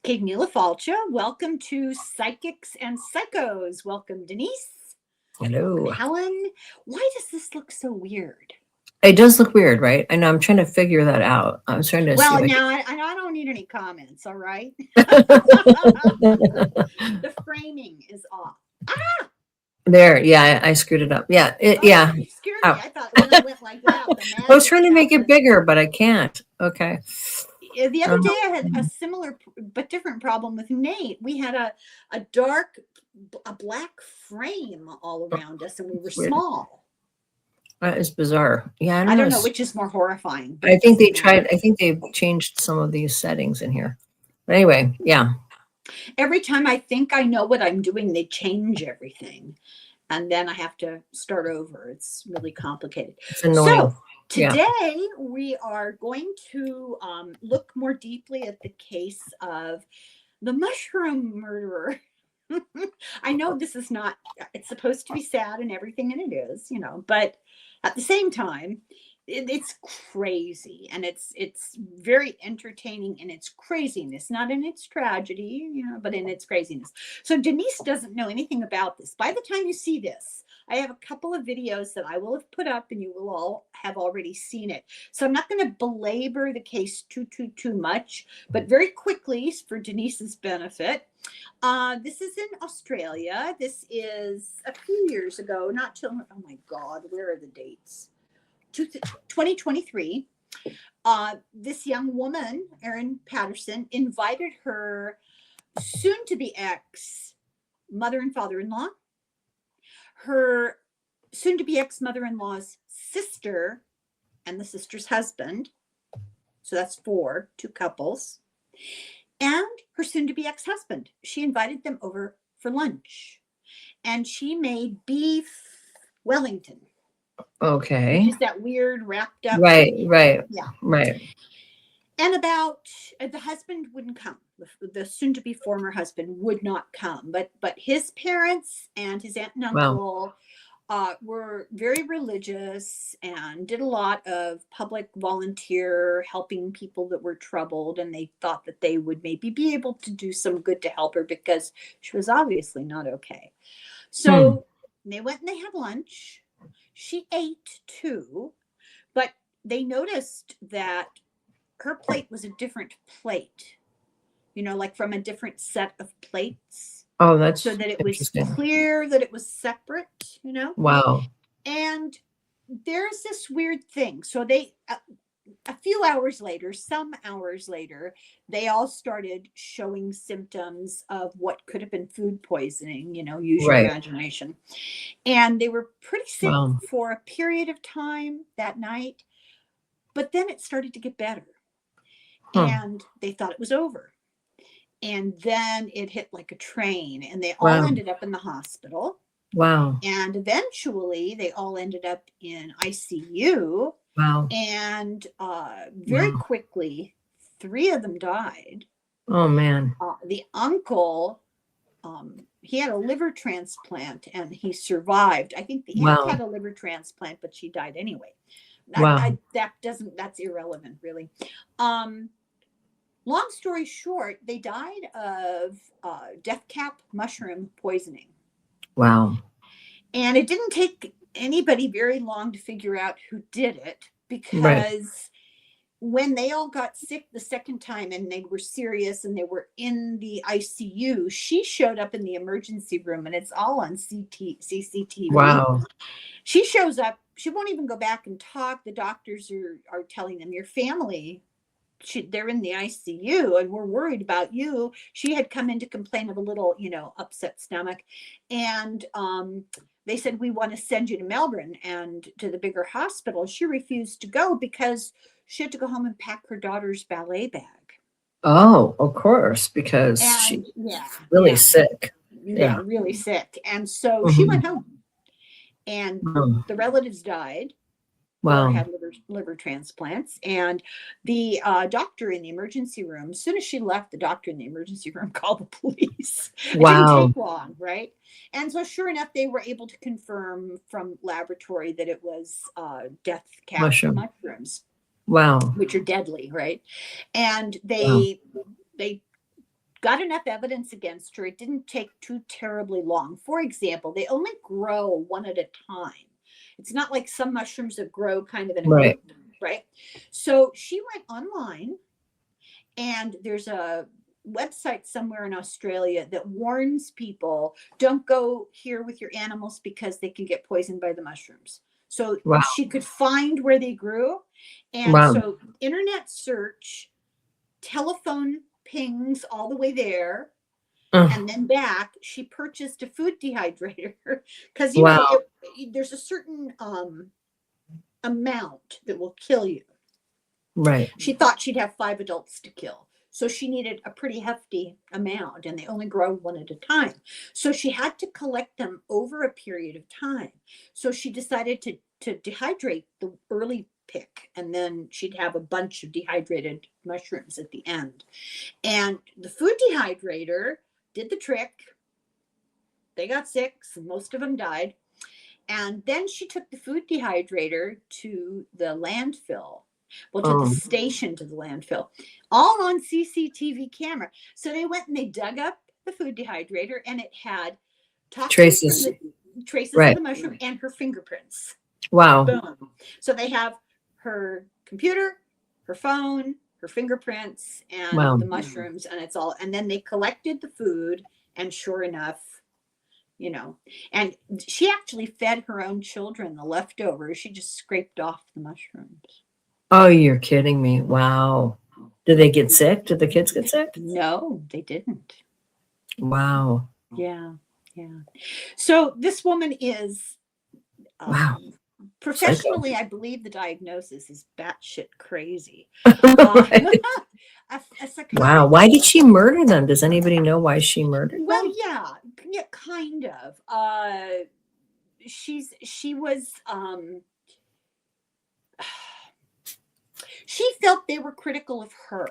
Kigmila Falcha, welcome to Psychics and Psychos. Welcome, Denise. Hello. Welcome, Helen. Why does this look so weird? It does look weird, right? I know. I'm trying to figure that out. I'm trying to Well, see. now I don't need any comments, all right? The framing is off. There, yeah, I screwed it up. Yeah, yeah. You scared me. Oh. I thought when it went like that, the I was magic trying to make it happened. bigger, but I can't. Okay. The other day I had a similar but different problem with Nate. We had a black frame all around us, and we were small. That is bizarre. Yeah, I don't know which is more horrifying. I think they tried. I think they've changed some of these settings in here. But anyway, yeah. Every time I think I know what I'm doing, they change everything, and then I have to start over. It's really complicated. It's annoying. So today we are going to look more deeply at the case of the mushroom murderer. I know this is not, it's supposed to be sad and everything, and it is, but at the same time, it's crazy, and it's very entertaining in its craziness, not in its tragedy, but in its craziness. So Denise doesn't know anything about this. By the time you see this, I have a couple of videos that I will have put up, and you will all have already seen it. So I'm not going to belabor the case too much, but very quickly, for Denise's benefit, this is in Australia. This is a few years ago, not till, oh my God, where are the dates? 2023. This young woman, Erin Patterson, invited her soon-to-be ex mother and father-in-law, her soon-to-be ex mother-in-law's sister, and the sister's husband. So that's two couples, and her soon-to-be ex-husband. She invited them over for lunch, and she made beef Wellington. Okay. Which is that weird wrapped up. Right. Yeah. Right. And about the husband wouldn't come. The soon-to-be former husband would not come, but his parents and his aunt and uncle were very religious and did a lot of public volunteer helping people that were troubled, and they thought that they would maybe be able to do some good to help her because she was obviously not okay. So they went and they had lunch. She ate too, but they noticed that her plate was a different plate, like from a different set of plates. Oh, that's so that it was clear that it was separate, Wow. And there's this weird thing. So they, some hours later, they all started showing symptoms of what could have been food poisoning, use your imagination. And they were pretty sick for a period of time that night, but then it started to get better. And they thought it was over. And then it hit like a train, and they all ended up in the hospital. Wow. And eventually they all ended up in ICU. Wow. And very quickly, 3 of them died. Oh, man. The uncle, he had a liver transplant, and he survived. I think the aunt had a liver transplant, but she died anyway. That's irrelevant, really. Long story short, they died of death cap mushroom poisoning. Wow. And it didn't take anybody very long to figure out who did it, because when they all got sick the second time and they were serious and they were in the ICU, she showed up in the emergency room, and it's all on CCTV. Wow. She shows up. She won't even go back and talk. The doctors are telling them, your family, they're in the ICU and we're worried about you. She had come in to complain of a little, upset stomach. And they said, we want to send you to Melbourne and to the bigger hospital. She refused to go because she had to go home and pack her daughter's ballet bag. Oh, of course, because she's really sick. Yeah, really sick. And so she went home, and the relatives died. Or had liver transplants. And the doctor in the emergency room, as soon as she left, the doctor in the emergency room called the police. It didn't take long, right? And so sure enough, they were able to confirm from laboratory that it was death cap mushrooms. Wow. Which are deadly, right? And they got enough evidence against her. It didn't take too terribly long. For example, they only grow one at a time. It's not like some mushrooms that grow kind of in a Right. group, right? So she went online, and there's a website somewhere in Australia that warns people, don't go here with your animals because they can get poisoned by the mushrooms. So Wow. she could find where they grew. And Wow. so internet search, telephone pings all the way there, and then back. She purchased a food dehydrator because Wow. there's a certain amount that will kill you. Right. She thought she'd have 5 adults to kill, so she needed a pretty hefty amount, and they only grow one at a time. So she had to collect them over a period of time. So she decided to dehydrate the early pick, and then she'd have a bunch of dehydrated mushrooms at the end. And the food dehydrator did the trick. They got sick, so most of them died. And then she took the food dehydrator to the landfill. Well, to the station, to the landfill, all on CCTV camera. So they went and they dug up the food dehydrator, and it had traces of the mushroom and her fingerprints. Wow. Boom. So they have her computer, her phone, her fingerprints, and the mushrooms, and it's all. And then they collected the food, and sure enough, and she actually fed her own children the leftovers. She just scraped off the mushrooms. Oh, you're kidding me. Wow. Did they get sick? Did the kids get sick? No, they didn't. Wow. Yeah. So this woman is wow. Professionally, I believe the diagnosis is batshit crazy. Wow. Why did she murder them? Does anybody know why she murdered them? Well, yeah, kind of. She was she felt they were critical of her,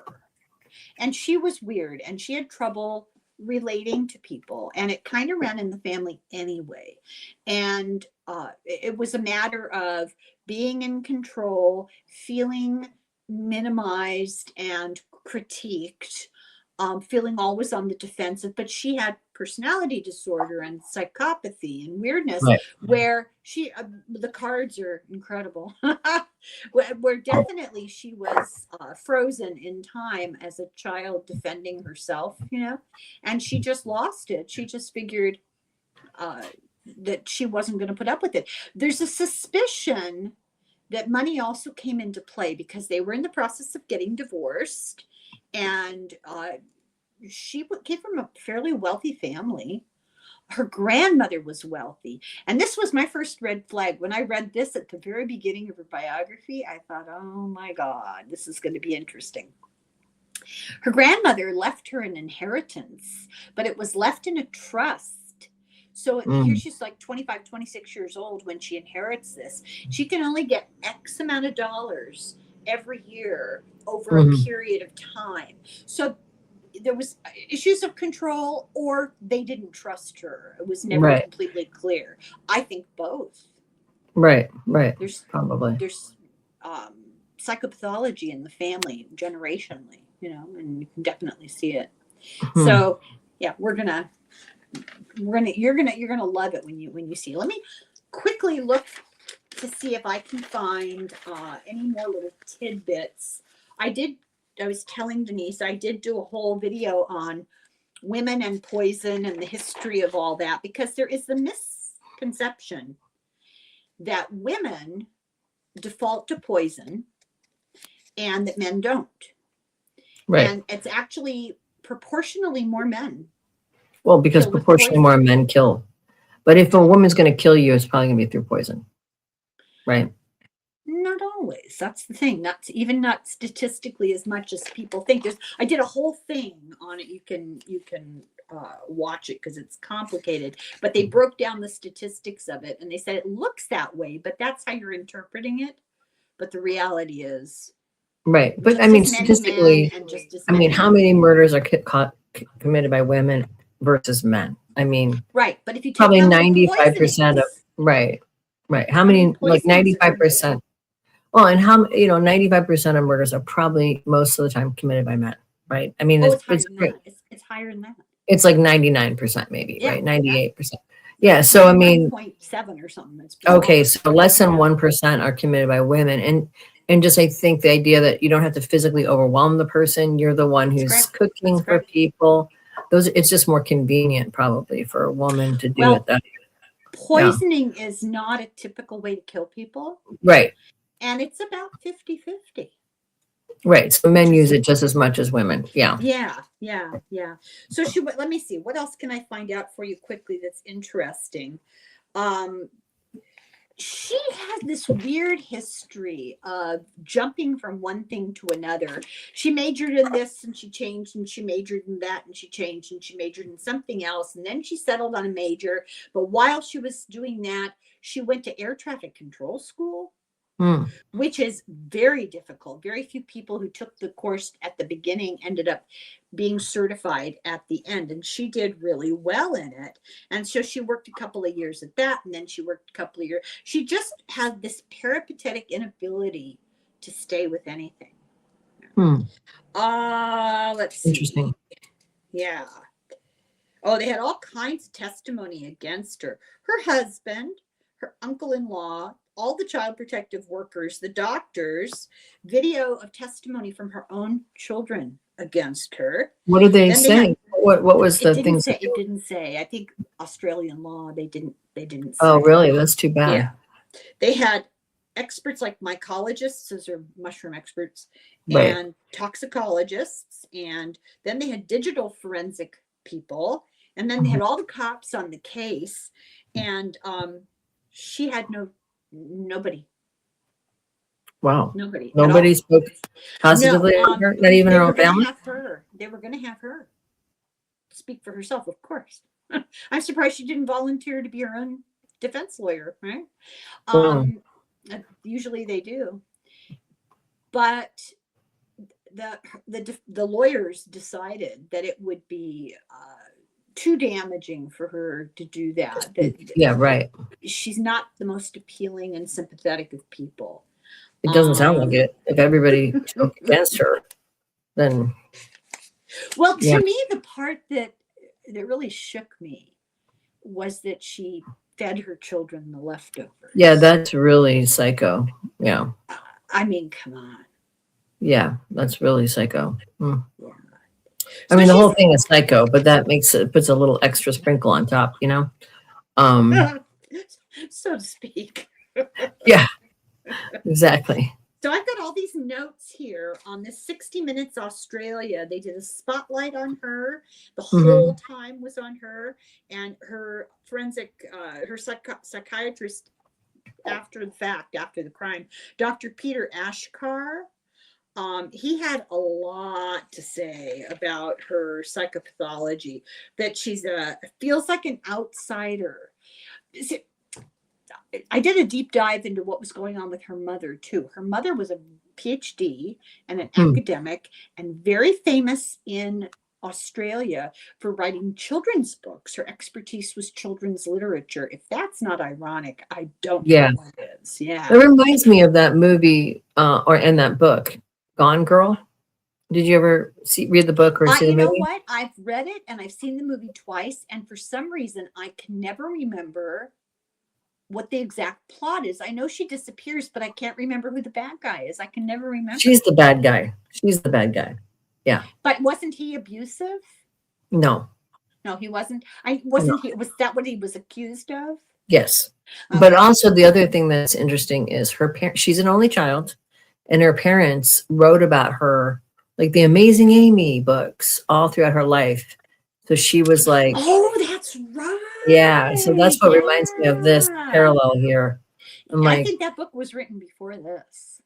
and she was weird, and she had trouble relating to people, and it kind of ran in the family anyway. And it was a matter of being in control, feeling minimized and critiqued, feeling always on the defensive. But she had personality disorder and psychopathy and weirdness, where the cards are incredible, where definitely she was frozen in time as a child defending herself, and she just lost it. She just figured that she wasn't going to put up with it. There's a suspicion that money also came into play because they were in the process of getting divorced, and she came from a fairly wealthy family. Her grandmother was wealthy. And this was my first red flag. When I read this at the very beginning of her biography, I thought, oh my God, this is going to be interesting. Her grandmother left her an inheritance, but it was left in a trust. So here she's like 25, 26 years old when she inherits this. She can only get X amount of dollars every year over a period of time. So there was issues of control, or they didn't trust her. It was never completely clear. I think both. Right. There's psychopathology in the family generationally, and you can definitely see it. So yeah, you're gonna love it when you see. Let me quickly look to see if I can find any more little tidbits. I was telling Denise, I did do a whole video on women and poison and the history of all that, because there is the misconception that women default to poison and that men don't. Right. And it's actually proportionally more men. Well, because proportionally more men kill. But if a woman's going to kill you, it's probably going to be through poison. Right. Not always. That's the thing. Not statistically as much as people think. I did a whole thing on it. You can watch it because it's complicated. But they broke down the statistics of it, and they said it looks that way, but that's how you're interpreting it. But the reality is, right. But I mean, statistically, how many murders are committed by women versus men? I mean, right. But if you take probably 95% of right. How many, like 95%? Well, and 95% of murders are probably most of the time committed by men, right? I mean, it's it's higher than that. It's like 99% maybe, Yeah, right? 98%. Yeah. So, I mean, 0.7 or something. That's okay. So less than 1% are committed by women. And just, I think the idea that you don't have to physically overwhelm the person. You're the one who's cooking for people. It's just more convenient probably for a woman to do it that way. Poisoning is not a typical way to kill people. Right. And it's about 50-50. Right. So men use it just as much as women. Yeah. Yeah. So let me see. What else can I find out for you quickly that's interesting? She had this weird history of jumping from one thing to another. She majored in this and she changed, and she majored in that and she changed, and she majored in something else. And then she settled on a major. But while she was doing that, she went to air traffic control school, which is very difficult. Very few people who took the course at the beginning ended up being certified at the end, and she did really well in it. And so she worked a couple of years at that, and then she worked a couple of years. She just had this peripatetic inability to stay with anything. Let's see. Interesting. Yeah. Oh, they had all kinds of testimony against her. Her husband, her uncle-in-law, all the child protective workers, the doctors, video of testimony from her own children against her. What did they say? What was the thing? It didn't say. I think Australian law, they didn't say. Oh, really? That's too bad. Yeah. They had experts like mycologists, those are mushroom experts, and toxicologists, and then they had digital forensic people, and then they had all the cops on the case, and she had nobody. Wow. Nobody spoke positively on her, not even her own family? They were going to have her speak for herself, of course. I'm surprised she didn't volunteer to be her own defense lawyer, right? Usually they do. But the lawyers decided that it would be too damaging for her to do that. Yeah, right. She's not the most appealing and sympathetic of people. It doesn't sound like it. If everybody spoke against her, then. Well, to me, the part that really shook me was that she fed her children the leftovers. Yeah, that's really psycho. Yeah. I mean, come on. Yeah, that's really psycho. Yeah. I mean, the whole thing is psycho, but that puts a little extra sprinkle on top, so to speak. Yeah, exactly. So I've got all these notes here on this 60 Minutes Australia. They did a spotlight on her. The whole time was on her, and her forensic, her psychiatrist after the fact, after the crime, Dr. Peter Ashkar. He had a lot to say about her psychopathology, that she's feels like an outsider. I did a deep dive into what was going on with her mother too. Her mother was a PhD and an academic, and very famous in Australia for writing children's books. Her expertise was children's literature. If that's not ironic, I don't know what is. Yeah. It reminds me of that movie in that book, Gone Girl. Did you ever read the book or see the movie? You know what? I've read it and I've seen the movie twice, and for some reason I can never remember what the exact plot is. I know she disappears, but I can't remember who the bad guy is. I can never remember. She's the bad guy. Yeah. But wasn't he abusive? No, he wasn't. Was that what he was accused of? Yes. But also the other thing that's interesting is she's an only child, and her parents wrote about her, like the Amazing Amy books, all throughout her life. So she was like, oh, that's right. Yeah. So that's what reminds me of this parallel here. I think that book was written before this.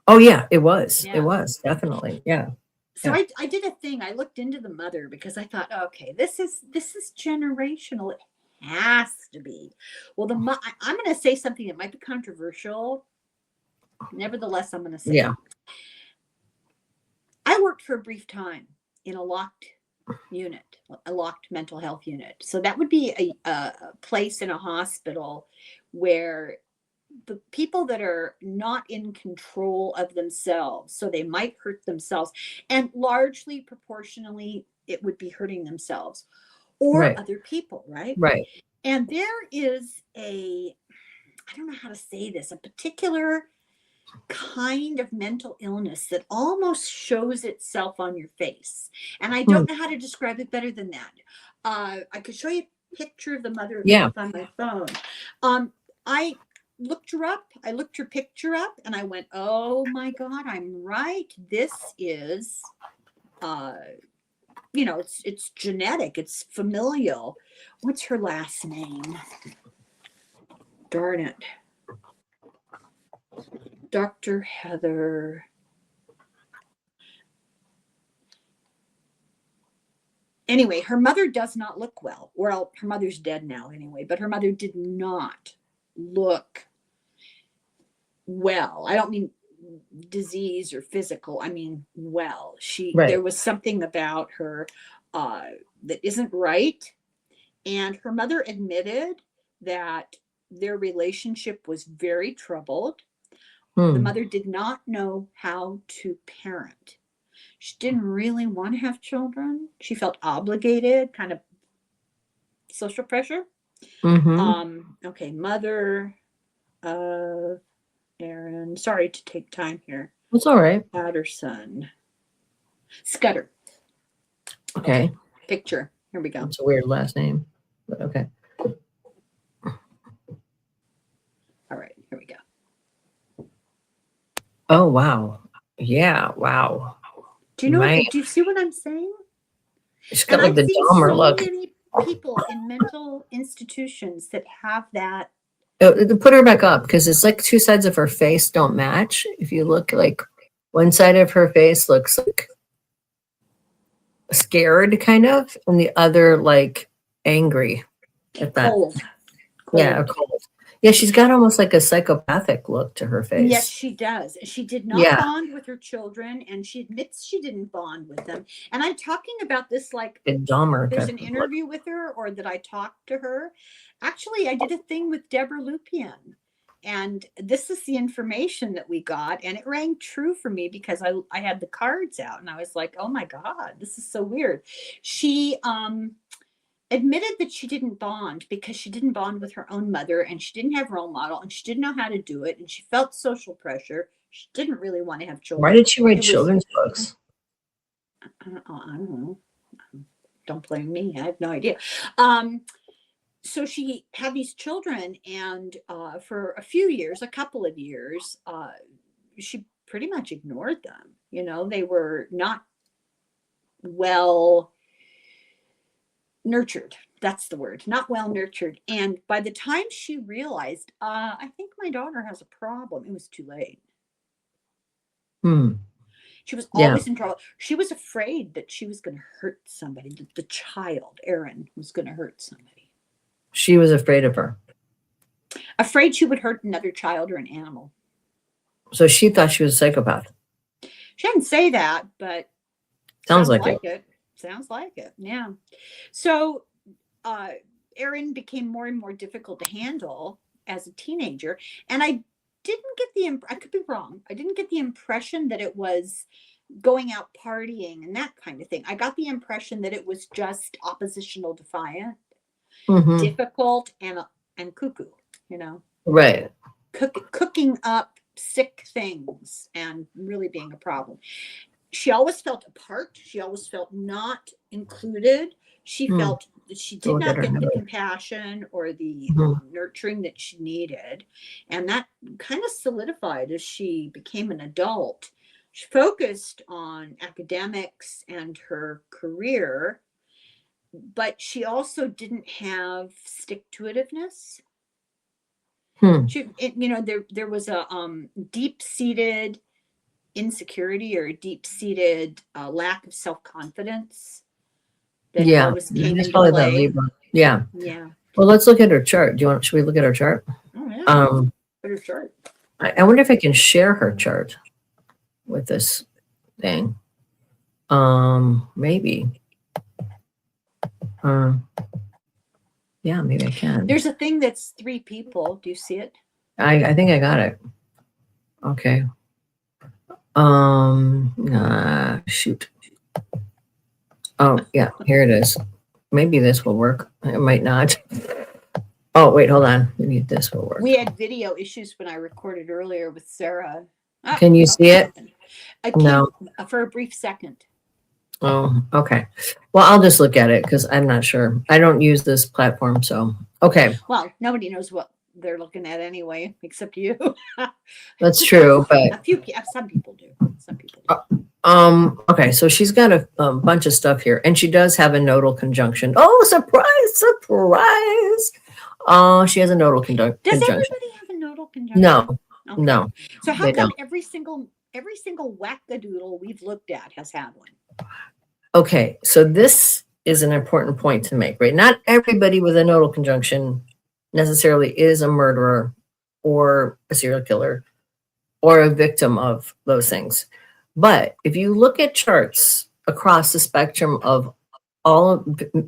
Oh yeah, it was. Yeah. It was definitely. Yeah. So I did a thing. I looked into the mother because I thought, okay, this is generational. It has to be. Well, I'm going to say something that might be controversial. Nevertheless, I'm going to say. Yeah. I worked for a brief time in a locked unit, a locked mental health unit. So that would be a place in a hospital where the people that are not in control of themselves, so they might hurt themselves, and largely proportionally it would be hurting themselves or Right. other people, right? Right. And there is a, I don't know how to say this, a particular kind of mental illness that almost shows itself on your face. And I Hmm. don't know how to describe it better than that. I could show you a picture of the mother Yeah. on my phone. I looked her up. I looked her picture up and I went, oh my God, I'm right. This is, it's genetic. It's familial. What's her last name? Darn it. Dr. Heather. Anyway, her mother does not look well. Well, her mother's dead now anyway, but her mother did not look well. I don't mean disease or physical. I mean well. There was something about her that isn't right. And her admitted that their relationship was very troubled. The mother did not know how to parent. She didn't really want to have children. She felt obligated, kind of social pressure. Okay, mother of Erin. Sorry to take time here. It's all right. Patterson. Scudder. Okay. Picture. Here we go. It's a weird last name, but okay. All right, here we go. Oh, wow. Yeah, wow. Do you see what I'm saying? She's got like the Dahmer look. Many people in mental institutions that have that. Put her back up because it's like two sides of her face don't match. If you look, like one side of her face looks like scared kind of, and the other like angry at that. Cold. Yeah, cold. Yeah, she's got almost like a psychopathic look to her face. Yes, she does. She did not bond with her children, and she admits she didn't bond with them. And I'm talking about this like there's an interview with her, or that I talked to her. Actually, I did a thing with Deborah Lupien, and this is the information that we got, and it rang true for me because I had the cards out, and I was like, oh my God, this is so weird. She admitted that she didn't bond because she didn't bond with her own mother, and she didn't have a role model, and she didn't know how to do it, and she felt social pressure. She didn't really want to have children. Why did she write children's books? I don't know. Don't blame me. I have no idea. So she had these children, and for a couple of years, she pretty much ignored them. They were not well nurtured. That's the word. Not well nurtured. And by the time she realized, I think my daughter has a problem, it was too late. She was always in trouble. She was afraid that she was going to hurt somebody, that the child, Erin, was going to hurt somebody. She was afraid of her. Afraid she would hurt another child or an animal. So she thought she was a psychopath. She didn't say that, but sounds like it. Sounds like it. Yeah. So Erin became more and more difficult to handle as a teenager. And I didn't get I could be wrong. I didn't get the impression that it was going out partying and that kind of thing. I got the impression that it was just oppositional defiant, difficult, and cuckoo, Right. Cooking up sick things and really being a problem. She always felt apart. She always felt not included. She felt that she did not get the compassion or the nurturing that she needed. And that kind of solidified as she became an adult. She focused on academics and her career, but she also didn't have stick-to-itiveness. There was a deep-seated insecurity or a deep-seated lack of self-confidence that always came into play. Yeah. Well, let's look at her chart. Should we look at her chart? Oh, yeah. Her chart. I wonder if I can share her chart with this thing. Maybe. Yeah, maybe I can. There's a thing that's 3 people. Do you see it? I think I got it. Okay. Shoot. Oh, yeah, here it is. Maybe this will work. It might not. Oh, wait, hold on. Maybe this will work. We had video issues when I recorded earlier with Sarah. Can you see it? I can't, No. for a brief second. Oh, okay. Well, I'll just look at it because I'm not sure. I don't use this platform, so okay. Well, nobody knows what they're looking at anyway, except you. That's true, but some people do. Some people do. Okay, so she's got a bunch of stuff here, and she does have a nodal conjunction. Oh, surprise, surprise. Oh, she has a nodal conjunction. Does everybody have a nodal conjunction? No, okay. No. So how come every single wackadoodle we've looked at has had one? Okay, so this is an important point to make, right? Not everybody with a nodal conjunction necessarily is a murderer or a serial killer or a victim of those things. But if you look at charts across the spectrum of all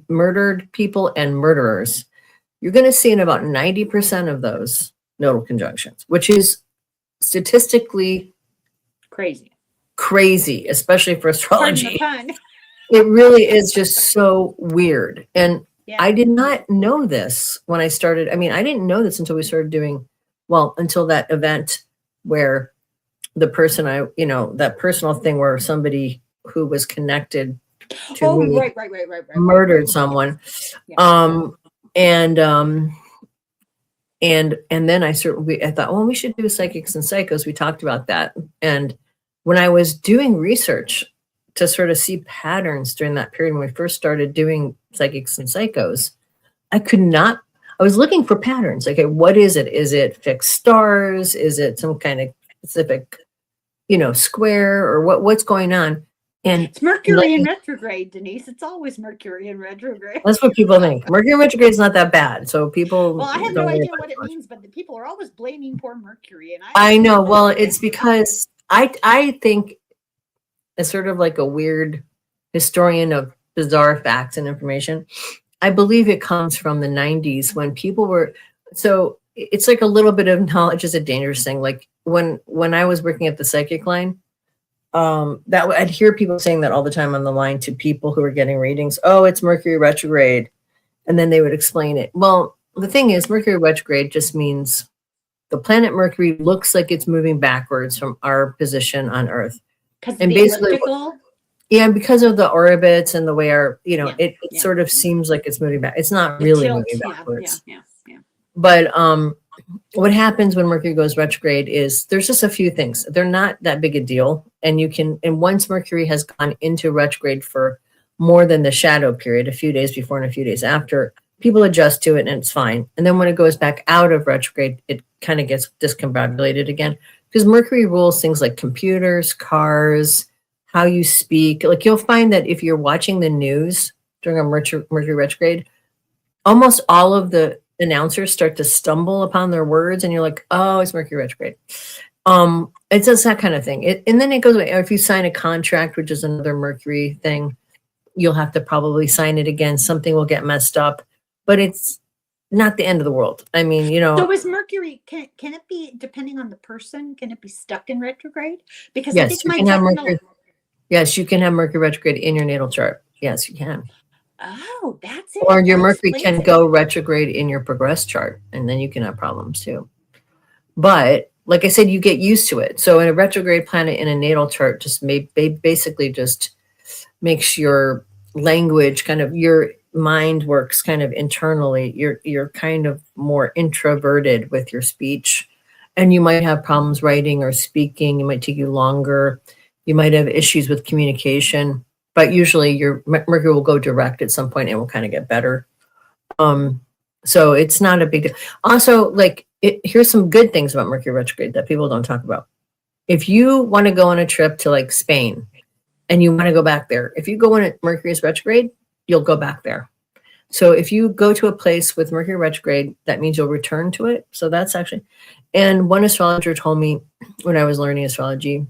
murdered people and murderers, you're going to see in about 90% of those nodal conjunctions, which is statistically crazy, especially for astrology. It really is just so weird. And I did not know this when I started. I mean, I didn't know this until we started doing, until that event where the person that personal thing where somebody who was connected to me murdered someone. And then I thought, well, we should do psychics and psychos. We talked about that. And when I was doing research to sort of see patterns during that period when we first started doing psychics and psychos, I was looking for patterns. Okay, what is it? Is it fixed stars? Is it some kind of specific, square, or what's going on? And it's Mercury in retrograde, Denise. It's always Mercury in retrograde. That's what people think. Mercury in retrograde is not that bad. So people. Well, I have no idea what it means, but the people are always blaming poor Mercury. And I know. Well, it's because I think, as sort of like a weird historian of bizarre facts and information, I believe it comes from the 90s when people were. So it's like a little bit of knowledge is a dangerous thing. Like when I was working at the psychic line. That I'd hear people saying that all the time on the line to people who were getting readings. Oh, it's Mercury retrograde. And then they would explain it. Well, the thing is, Mercury retrograde just means the planet Mercury looks like it's moving backwards from our position on Earth. And basically, because of the orbits and the way our, it sort of seems like it's moving back. It's not really moving backwards. But what happens when Mercury goes retrograde is there's just a few things. They're not that big a deal. And once Mercury has gone into retrograde for more than the shadow period, a few days before and a few days after, people adjust to it and it's fine. And then when it goes back out of retrograde, it kind of gets discombobulated again because Mercury rules things like computers, cars, how you speak. Like you'll find that if you're watching the news during a Mercury retrograde, almost all of the announcers start to stumble upon their words and you're like, oh, it's Mercury retrograde. It's just that kind of thing. And then it goes away. If you sign a contract, which is another Mercury thing, you'll have to probably sign it again. Something will get messed up, but it's not the end of the world. I mean, So is Mercury, can it be, depending on the person, can it be stuck in retrograde? Because yes, I think you can have Mercury. Yes, you can have Mercury retrograde in your natal chart. Yes, you can. Oh, that's it. Or your Mercury can go retrograde in your progress chart, and then you can have problems too. But like I said, you get used to it. So in a retrograde planet in a natal chart, basically just makes your language kind of, your mind works kind of internally. You're kind of more introverted with your speech, and you might have problems writing or speaking. It might take you longer. You might have issues with communication. But usually your Mercury will go direct at some point and will kind of get better. So it's not a big deal. Also, here's some good things about Mercury retrograde that people don't talk about. If you want to go on a trip to like Spain and you want to go back there, if you go on Mercury's retrograde, you'll go back there. So if you go to a place with Mercury retrograde, that means you'll return to it. So that's actually, and one astrologer told me when I was learning astrology,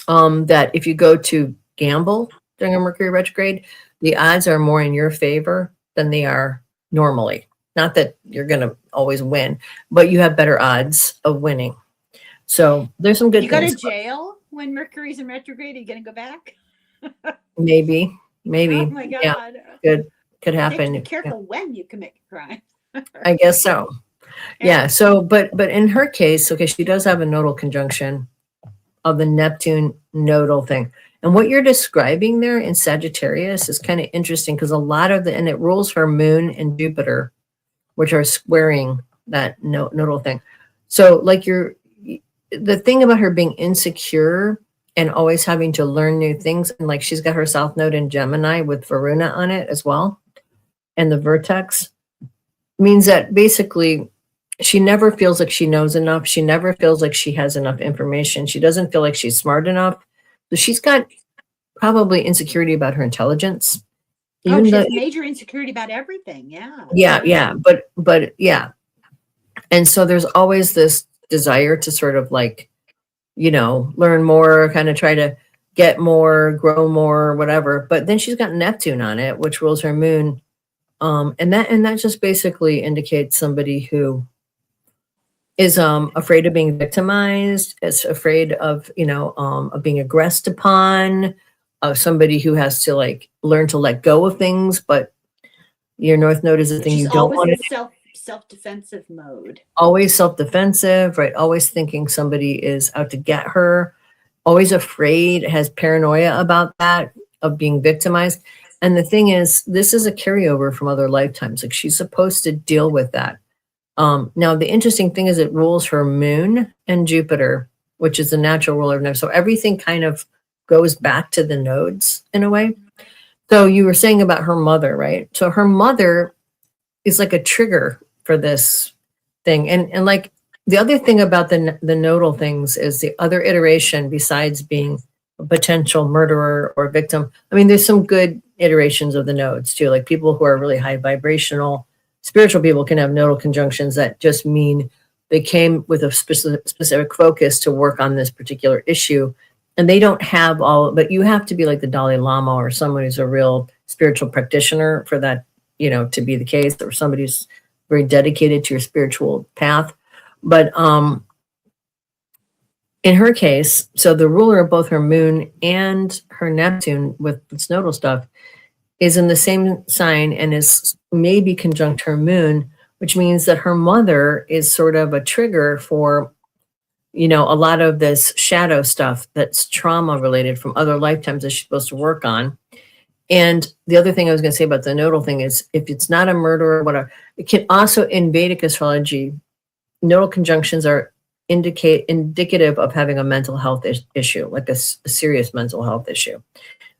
that if you go to gamble during a Mercury retrograde, the odds are more in your favor than they are normally. Not that you're going to always win, but you have better odds of winning. So there's some good You go things. to jail when Mercury's in retrograde? Are you going to go back? Maybe. Oh my Yeah, God. could You have to happen. be Yeah, careful when you commit crime. I guess so. Yeah. So, but in her case, okay, she does have a nodal conjunction of the Neptune nodal thing. And what you're describing there in Sagittarius is kind of interesting because a lot of and it rules her moon and Jupiter, which are squaring that nodal thing. So like the thing about her being insecure and always having to learn new things, and like she's got her South Node in Gemini with Varuna on it as well, and the vertex, means that basically she never feels like she knows enough. She never feels like she has enough information. She doesn't feel like she's smart enough. So she's got probably insecurity about her intelligence. She has major insecurity about everything. Yeah. Yeah. But yeah. And so there's always this desire to sort of like, learn more, kind of try to get more, grow more, whatever. But then she's got Neptune on it, which rules her moon. And that just basically indicates somebody who is afraid of being victimized, is afraid of of being aggressed upon, of somebody who has to like learn to let go of things. But your North Node is the thing you don't want to do. Self-defensive mode. Always self-defensive, right? Always thinking somebody is out to get her. Always afraid, has paranoia about that, of being victimized. And the thing is, this is a carryover from other lifetimes. Like she's supposed to deal with that. Now, the interesting thing is it rules her moon and Jupiter, which is the natural ruler of Neptune. So everything kind of goes back to the nodes in a way. So you were saying about her mother, right? So her mother is like a trigger for this thing. And like the other thing about the nodal things is the other iteration besides being a potential murderer or victim. I mean, there's some good iterations of the nodes too. Like people who are really high vibrational, spiritual people can have nodal conjunctions that just mean they came with a specific focus to work on this particular issue. And they don't have but you have to be like the Dalai Lama or someone who's a real spiritual practitioner for that, to be the case, or somebody who's very dedicated to your spiritual path. But in her case, so the ruler of both her moon and her Neptune with this nodal stuff is in the same sign and is maybe conjunct her moon, which means that her mother is sort of a trigger for, a lot of this shadow stuff that's trauma related from other lifetimes that she's supposed to work on. And the other thing I was going to say about the nodal thing is if it's not a murder or whatever, it can also, in Vedic astrology, nodal conjunctions are indicative of having a mental health issue, like a serious mental health issue.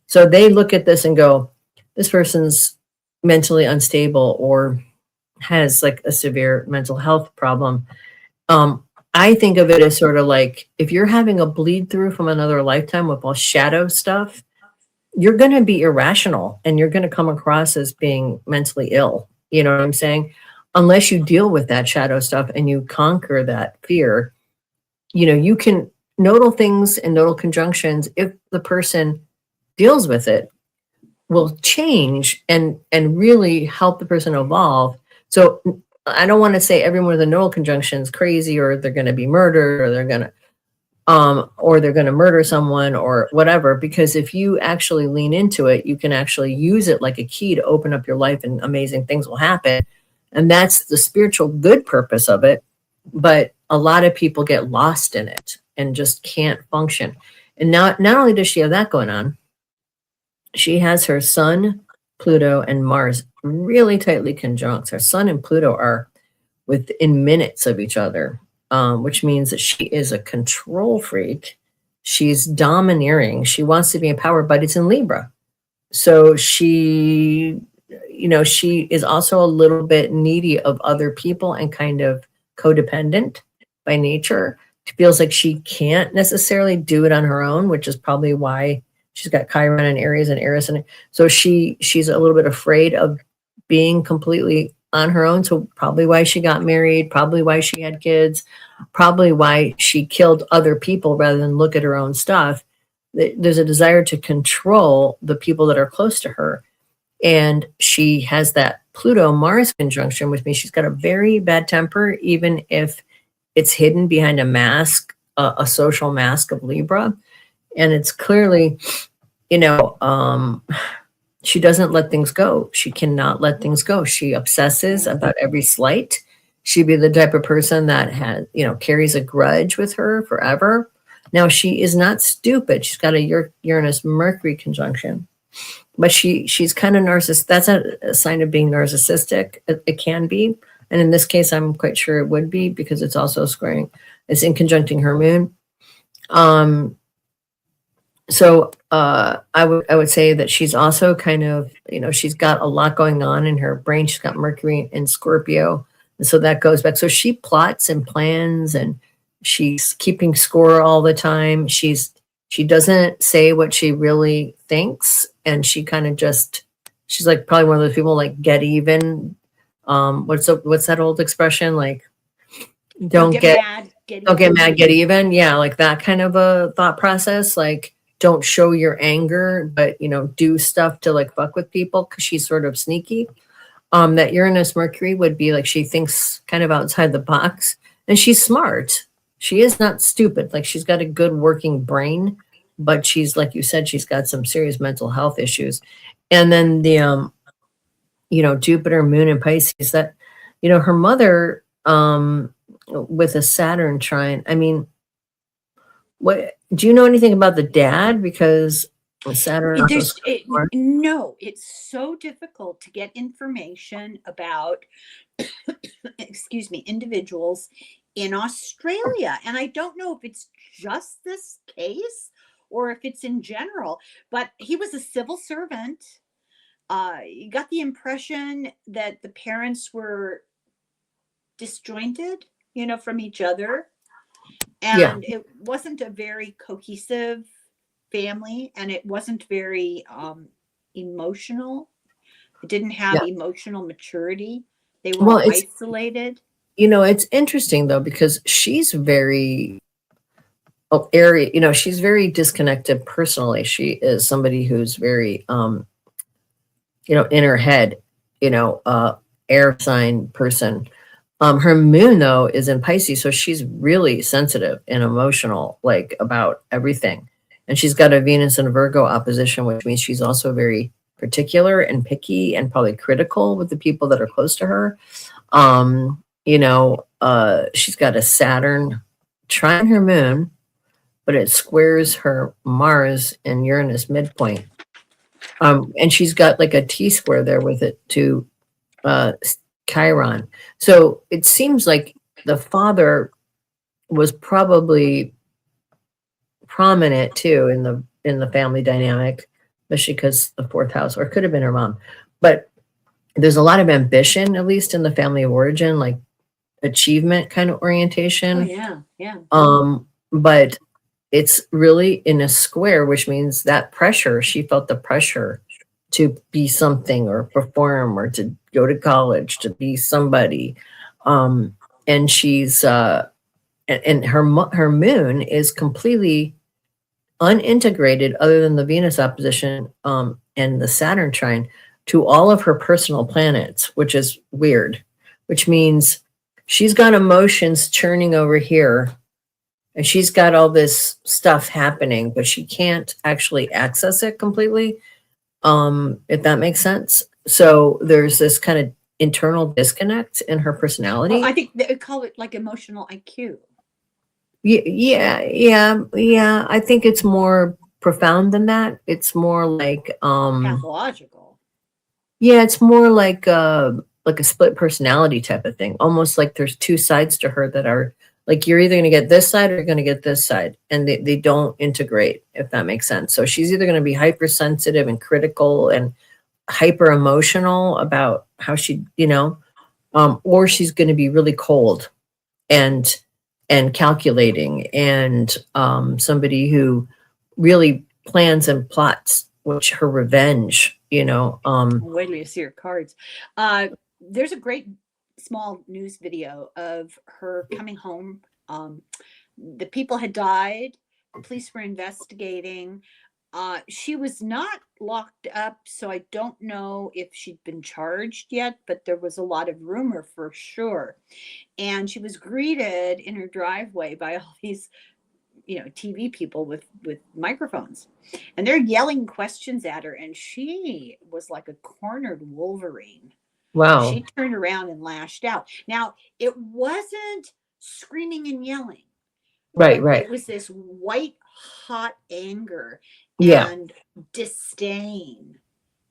So they look at this and go, this person's mentally unstable or has like a severe mental health problem. I think of it as sort of like if you're having a bleed through from another lifetime with all shadow stuff, you're going to be irrational and you're going to come across as being mentally ill. You know what I'm saying? Unless you deal with that shadow stuff and you conquer that fear, you can nodal things and nodal conjunctions, if the person deals with it, will change and really help the person evolve. So I don't want to say everyone with a nodal conjunction is crazy or they're going to be murdered or they're going to murder someone or whatever, because if you actually lean into it, you can actually use it like a key to open up your life and amazing things will happen. And that's the spiritual good purpose of it. But a lot of people get lost in it and just can't function. And not only does she have that going on, she has her Sun, Pluto, and Mars really tightly conjunct. Her Sun and Pluto are within minutes of each other, which means that she is a control freak. She's domineering. She wants to be in power, but it's in Libra. So she is also a little bit needy of other people and kind of codependent by nature. She feels like she can't necessarily do it on her own, which is probably why she's got Chiron and Aries and Eris. And so she's a little bit afraid of being completely on her own. So probably why she got married, probably why she had kids, probably why she killed other people rather than look at her own stuff. There's a desire to control the people that are close to her. And she has that Pluto-Mars conjunction, which means she's got a very bad temper, even if it's hidden behind a mask, a social mask of Libra. And it's clearly, you know, she doesn't let things go. She cannot let things go. She obsesses about every slight. She'd be the type of person that has, you know, carries a grudge with her forever. Now, she is not stupid. She's got a Uranus Mercury conjunction, but she's kind of narcissistic. That's a sign of being narcissistic. It can be. And in this case, I'm quite sure it would be, because it's also squaring, it's in conjuncting her moon. So I would say that she's also kind of, you know, she's got a lot going on in her brain. She's got Mercury in Scorpio. And so that goes back. So she plots and plans, and she's keeping score all the time. She doesn't say what she really thinks. And she kind of just, she's like probably one of those people like get even. What's that old expression? Like, don't get mad, get even. Yeah. Like that kind of a thought process. Like, don't show your anger, but, you know, do stuff to like fuck with people, because she's sort of sneaky. That Uranus Mercury would be like, she thinks kind of outside the box, and she's smart. She is not stupid. Like, she's got a good working brain, but she's, like you said, she's got some serious mental health issues. And then the, you know, Jupiter, Moon, and Pisces, that, you know, her mother, with a Saturn trine. I mean, what, do you know anything about the dad? Because Saturn. No, it's so difficult to get information about, excuse me, individuals in Australia. And I don't know if it's just this case or if it's in general, but he was a civil servant. You got the impression that the parents were disjointed, you know, from each other. And it wasn't a very cohesive family, and it wasn't very emotional. It didn't have emotional maturity. They were isolated. You know, it's interesting though, because she's very airy, you know, she's very disconnected personally. She is somebody who's very you know, in her head, you know, air sign person. Her moon though is in Pisces, so she's really sensitive and emotional, like about everything. And she's got a Venus and Virgo opposition, which means she's also very particular and picky and probably critical with the people that are close to her. You know, she's got a Saturn trine her moon, but it squares her Mars and Uranus midpoint. And she's got like a T-square there with it to Chiron. So it seems like the father was probably prominent too in the family dynamic, especially because the fourth house, or it could have been her mom. But there's a lot of ambition, at least in the family of origin, like achievement kind of orientation. Oh, yeah. But it's really in a square, which means that pressure, she felt the pressure to be something or perform or to go to college, to be somebody. And she's, and her moon is completely unintegrated, other than the Venus opposition and the Saturn trine, to all of her personal planets, which is weird, which means she's got emotions churning over here, and she's got all this stuff happening, but she can't actually access it completely, if that makes sense. So there's this kind of internal disconnect in her personality. Well, I think they call it like emotional IQ. Yeah. I think it's more profound than that. It's more like pathological. Yeah, it's more like a split personality type of thing. Almost like there's two sides to her that are like, you're either going to get this side or you're going to get this side, and they don't integrate, if that makes sense. So she's either going to be hypersensitive and critical and hyper emotional about how she, you know, or she's going to be really cold and calculating and somebody who really plans and plots, which her revenge, you know. Wait till you see her cards. There's a great small news video of her coming home. The people had died. The police were investigating. She was not locked up, so I don't know if she'd been charged yet, but there was a lot of rumor for sure. And she was greeted in her driveway by all these, TV people with microphones, and they're yelling questions at her, and she was like a cornered Wolverine. Wow. She turned around and lashed out. Now, it wasn't screaming and yelling, Right, but right. it was this white hot anger Yeah. and disdain.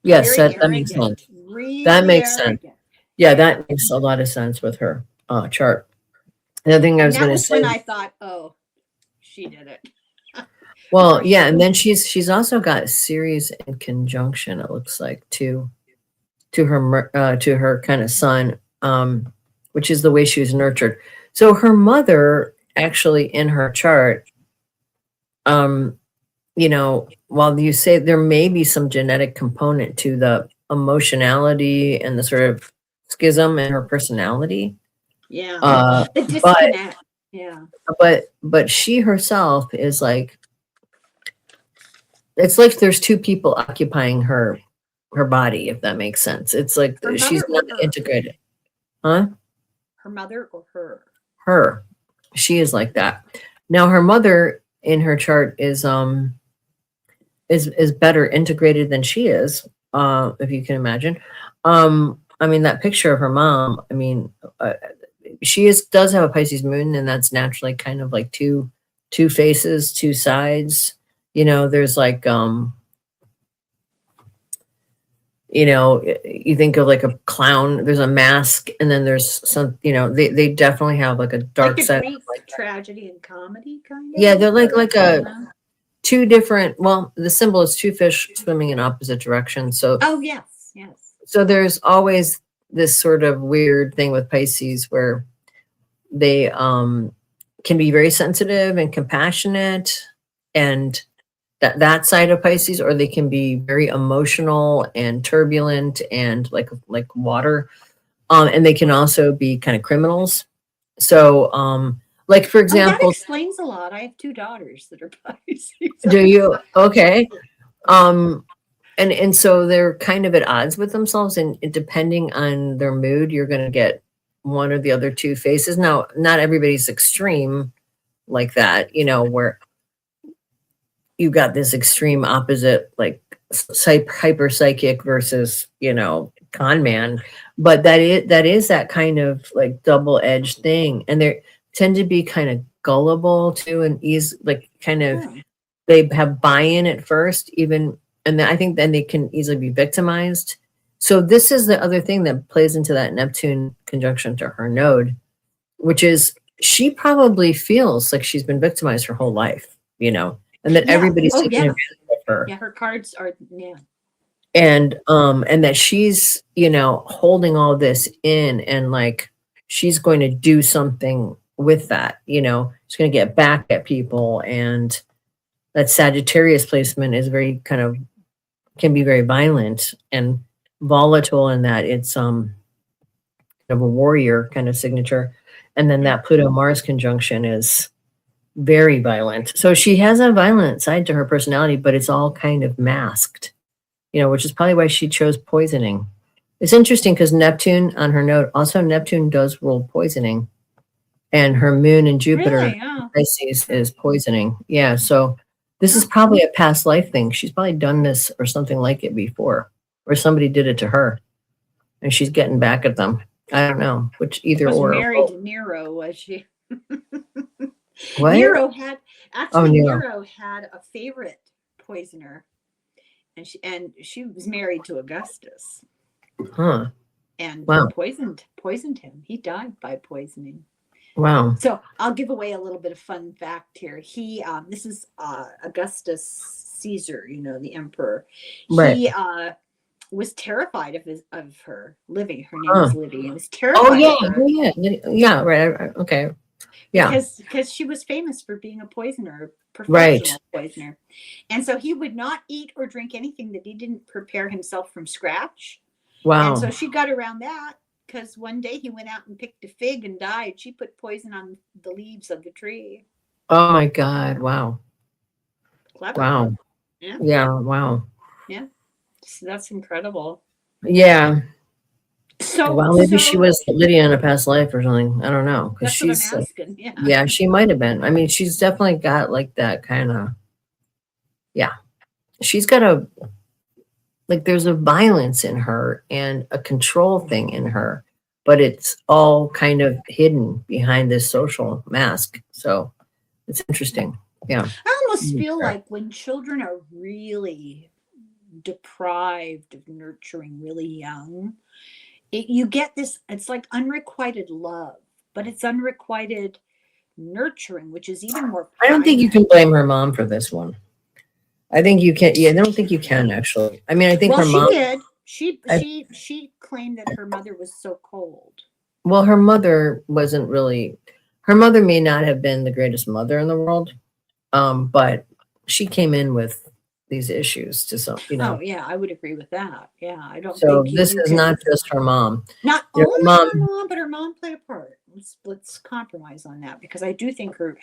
Yes, Very that makes arrogant. sense. Really That makes sense. arrogant. Yeah, that makes a lot of sense with her chart. The other thing I was And that going to was say. when I thought, oh, she did it. Well, yeah, and then she's also got Ceres in conjunction, it looks like, to her kind of son, which is the way she was nurtured. So her mother actually in her chart, while you say there may be some genetic component to the emotionality and the sort of schism in her personality. Yeah. The disconnect. Yeah. But she herself is like, it's like there's two people occupying her body, if that makes sense. It's like she's not integrated. Huh? Her mother or her? Her. She is like that. Now her mother in her chart is better integrated than she is, if you can imagine. I mean, that picture of her mom, I mean, does have a Pisces moon, and that's naturally kind of like two faces, two sides. There's like you think of like a clown, there's a mask, and then there's some, they definitely have like a dark like side. Greek tragedy and comedy kind of. Yeah, they're like a two different, well, the symbol is two fish swimming in opposite directions. So oh yes. So there's always this sort of weird thing with Pisces where they can be very sensitive and compassionate, and that side of Pisces, or they can be very emotional and turbulent and like water. And they can also be kind of criminals. So like, for example, that explains a lot. I have two daughters that are Pisces. Do you? Okay. And so they're kind of at odds with themselves, and depending on their mood, you're going to get one or the other two faces. Now, not everybody's extreme like that, where you got this extreme opposite, like hyper psychic versus, con man, but that is that kind of like double-edged thing. And they tend to be kind of gullible too, and like kind of, they have buy-in at first, even, and then I think then they can easily be victimized. So this is the other thing that plays into that Neptune conjunction to her node, which is she probably feels like she's been victimized her whole life, and that everybody's taking advantage of her. Yeah, her cards are, And that she's, holding all this in, and like she's going to do something with that, she's going to get back at people. And that Sagittarius placement is very can be very violent and volatile, in that it's kind of a warrior kind of signature. And then that Pluto Mars conjunction is very violent. So she has a violent side to her personality, but it's all kind of masked, which is probably why she chose poisoning. It's interesting because Neptune on her node, also Neptune does rule poisoning, and her moon and Jupiter Pisces is poisoning. Yeah. So this is probably a past life thing. She's probably done this or something like it before, or somebody did it to her and she's getting back at them. I don't know which, either was or. Married to Nero, was she? What? Nero had a favorite poisoner, and she was married to Augustus. Huh. And wow. poisoned him. He died by poisoning. Wow. So I'll give away a little bit of fun fact here. He this is Augustus Caesar, the emperor. Right. He was terrified of her, Livy. Her name was Livy. He was terrified. Oh yeah, of her. Yeah. Right. Okay. Yeah. Because she was famous for being a poisoner, a professional poisoner. And so he would not eat or drink anything that he didn't prepare himself from scratch. Wow. And so she got around that, because one day he went out and picked a fig and died. She put poison on the leaves of the tree. Oh my God. Wow. Clever. Wow. Yeah. Yeah. Wow. Yeah. So that's incredible. Yeah. So, Well, maybe she was Lydia in a past life or something. I don't know. Because that's what I'm she's, asking. Yeah. yeah, she might have been. I mean, she's definitely got like that kind of, yeah. She's got like, there's a violence in her and a control thing in her, but it's all kind of hidden behind this social mask. So it's interesting. Yeah. I almost feel like when children are really deprived of nurturing really young, you get this, it's like unrequited love, but it's unrequited nurturing, which is even more I don't think you primal. can blame her mom for this one. I think you can. Yeah, I don't think you can actually. I mean, I think Well, her she mom. did. I, She claimed that her mother was so cold. well, her mother wasn't really. Her mother may not have been the greatest mother in the world, but she came in with these issues to some, Oh yeah, I would agree with that. Yeah, I don't So think this you is can. not just her mom. Not You know, only her mom. her mom, but her mom played a part. Let's compromise on that because I do think her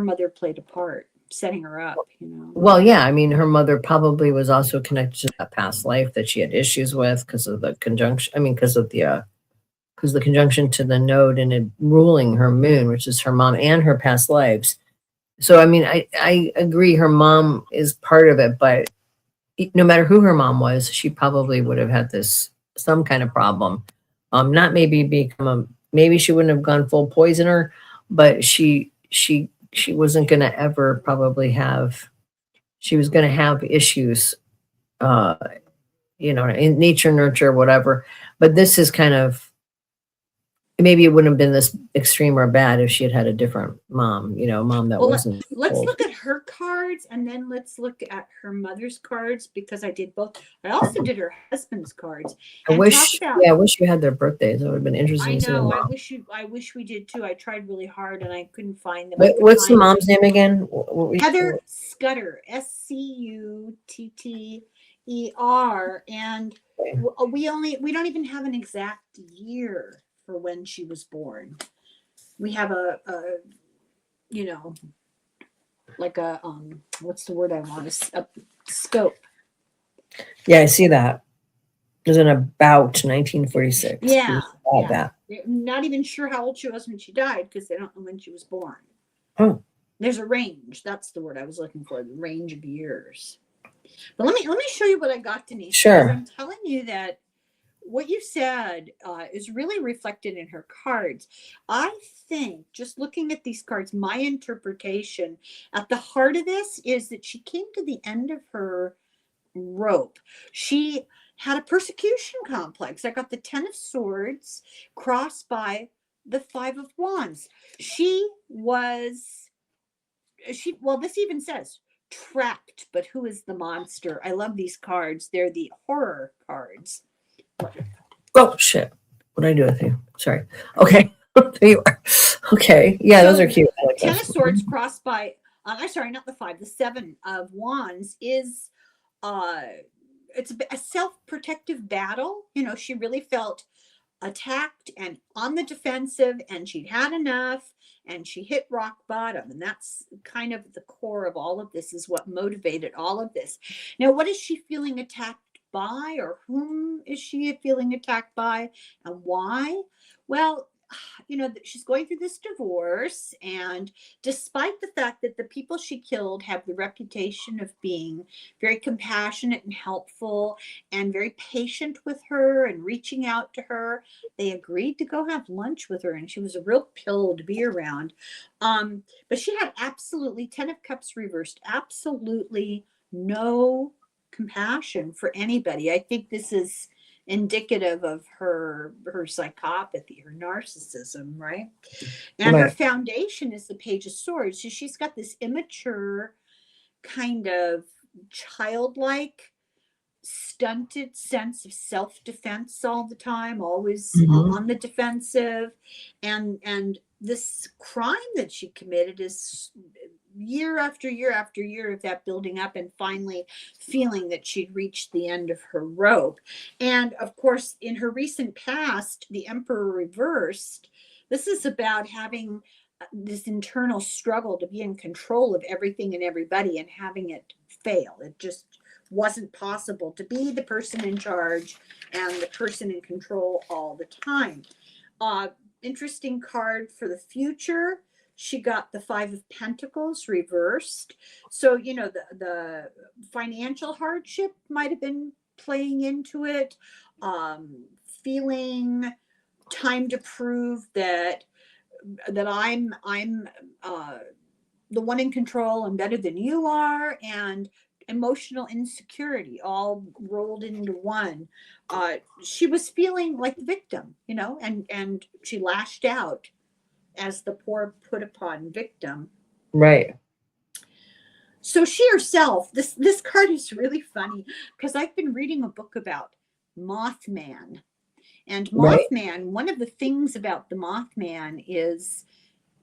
mother played a part, setting her up. You know. Well, yeah, I mean, her mother probably was also connected to that past life that she had issues with because of the conjunction. I mean, because the conjunction to the node and it ruling her moon, which is her mom and her past lives. So, I mean, I agree her mom is part of it, but no matter who her mom was, she probably would have had some kind of problem. Not maybe maybe she wouldn't have gone full poisoner, but she wasn't going to ever probably have, she was going to have issues, uh, in nature, nurture, whatever. But this is kind of, maybe it wouldn't have been this extreme or bad if she had had a different mom, a mom that Well, wasn't let's old. look at her cards and then let's look at her mother's cards because I did both. I also did her husband's cards and talk about. Yeah, I wish you had their birthdays. It would have been interesting I to see their know. mom. I wish we did too. I tried really hard and I couldn't find them. I But could what's the find mom's name again? Heather Scudder, Scudter, and we don't even have an exact year for when she was born. We have a you know like a what's the word I want, a scope. Yeah, I see that. It was in about 1946. Yeah, About yeah. that. They're not even sure how old she was when she died because they don't know when she was born. Oh, There's a range. That's the word I was looking for. The range of years. But let me show you what I got, Denise. sure. I'm telling you that what you said is really reflected in her cards. I think just looking at these cards, my interpretation at the heart of this is that she came to the end of her rope. She had a persecution complex. I got the 10 of Swords crossed by the 5 of Wands. Well, this even says trapped, but who is the monster? I love these cards. They're the horror cards. Oh, shit. What did I do with you? Sorry. Okay. There you are. Okay. Yeah, So those are cute. I like 10 those. of Swords crossed by, I'm sorry, not the 5, the 7 of Wands is, it's a self-protective battle. She really felt attacked and on the defensive, and she'd had enough, and she hit rock bottom. And that's kind of the core of all of this, is what motivated all of this. Now, what is she feeling attacked by, or whom is she feeling attacked by, and why? Well, she's going through this divorce, and despite the fact that the people she killed have the reputation of being very compassionate and helpful and very patient with her and reaching out to her, they agreed to go have lunch with her, and she was a real pill to be around. But she had absolutely 10 of Cups reversed, absolutely no compassion for anybody. I think this is indicative of her psychopathy, her narcissism, right? And her Right. foundation is the Page of Swords. So she's got this immature, kind of childlike, stunted sense of self-defense all the time, always Mhm. on the defensive, and this crime that she committed is year after year after year of that building up, and finally feeling that she'd reached the end of her rope. And of course, in her recent past, the Emperor reversed. This is about having this internal struggle to be in control of everything and everybody and having it fail. It just wasn't possible to be the person in charge and the person in control all the time. Interesting card for the future. She got the Five of Pentacles reversed. So, you know, the financial hardship might have been playing into it. Feeling time to prove that I'm the one in control and better than you are, and emotional insecurity all rolled into one. She was feeling like the victim, you know, and she lashed out as the poor put upon victim. Right. So she herself, this card is really funny because I've been reading a book about Mothman. And Mothman, one of the things about the Mothman is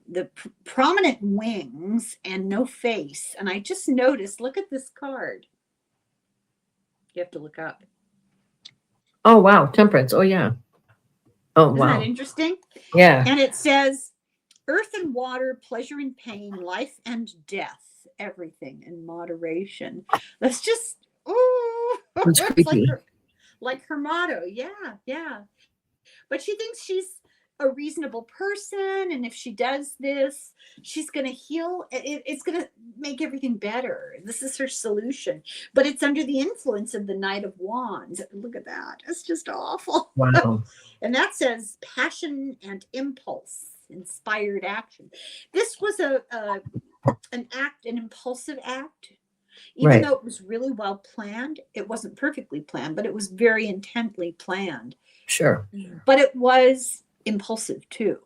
the prominent wings and no face. And I just noticed, look at this card. You have to look up. Oh, wow. Temperance. Oh, yeah. Oh, Isn't wow. that interesting? Yeah. And it says, earth and water, pleasure and pain, life and death, everything in moderation. That's just, ooh, It's creepy. like her motto. Yeah. But she thinks she's a reasonable person, and if she does this, she's going to heal. It's going to make everything better. This is her solution. But it's under the influence of the Knight of Wands. Look at that. It's just awful. Wow. And that says passion and impulse, inspired action. This was an impulsive act. Even though it was really well planned, it wasn't perfectly planned, but it was very intently planned. Sure. But it was impulsive too.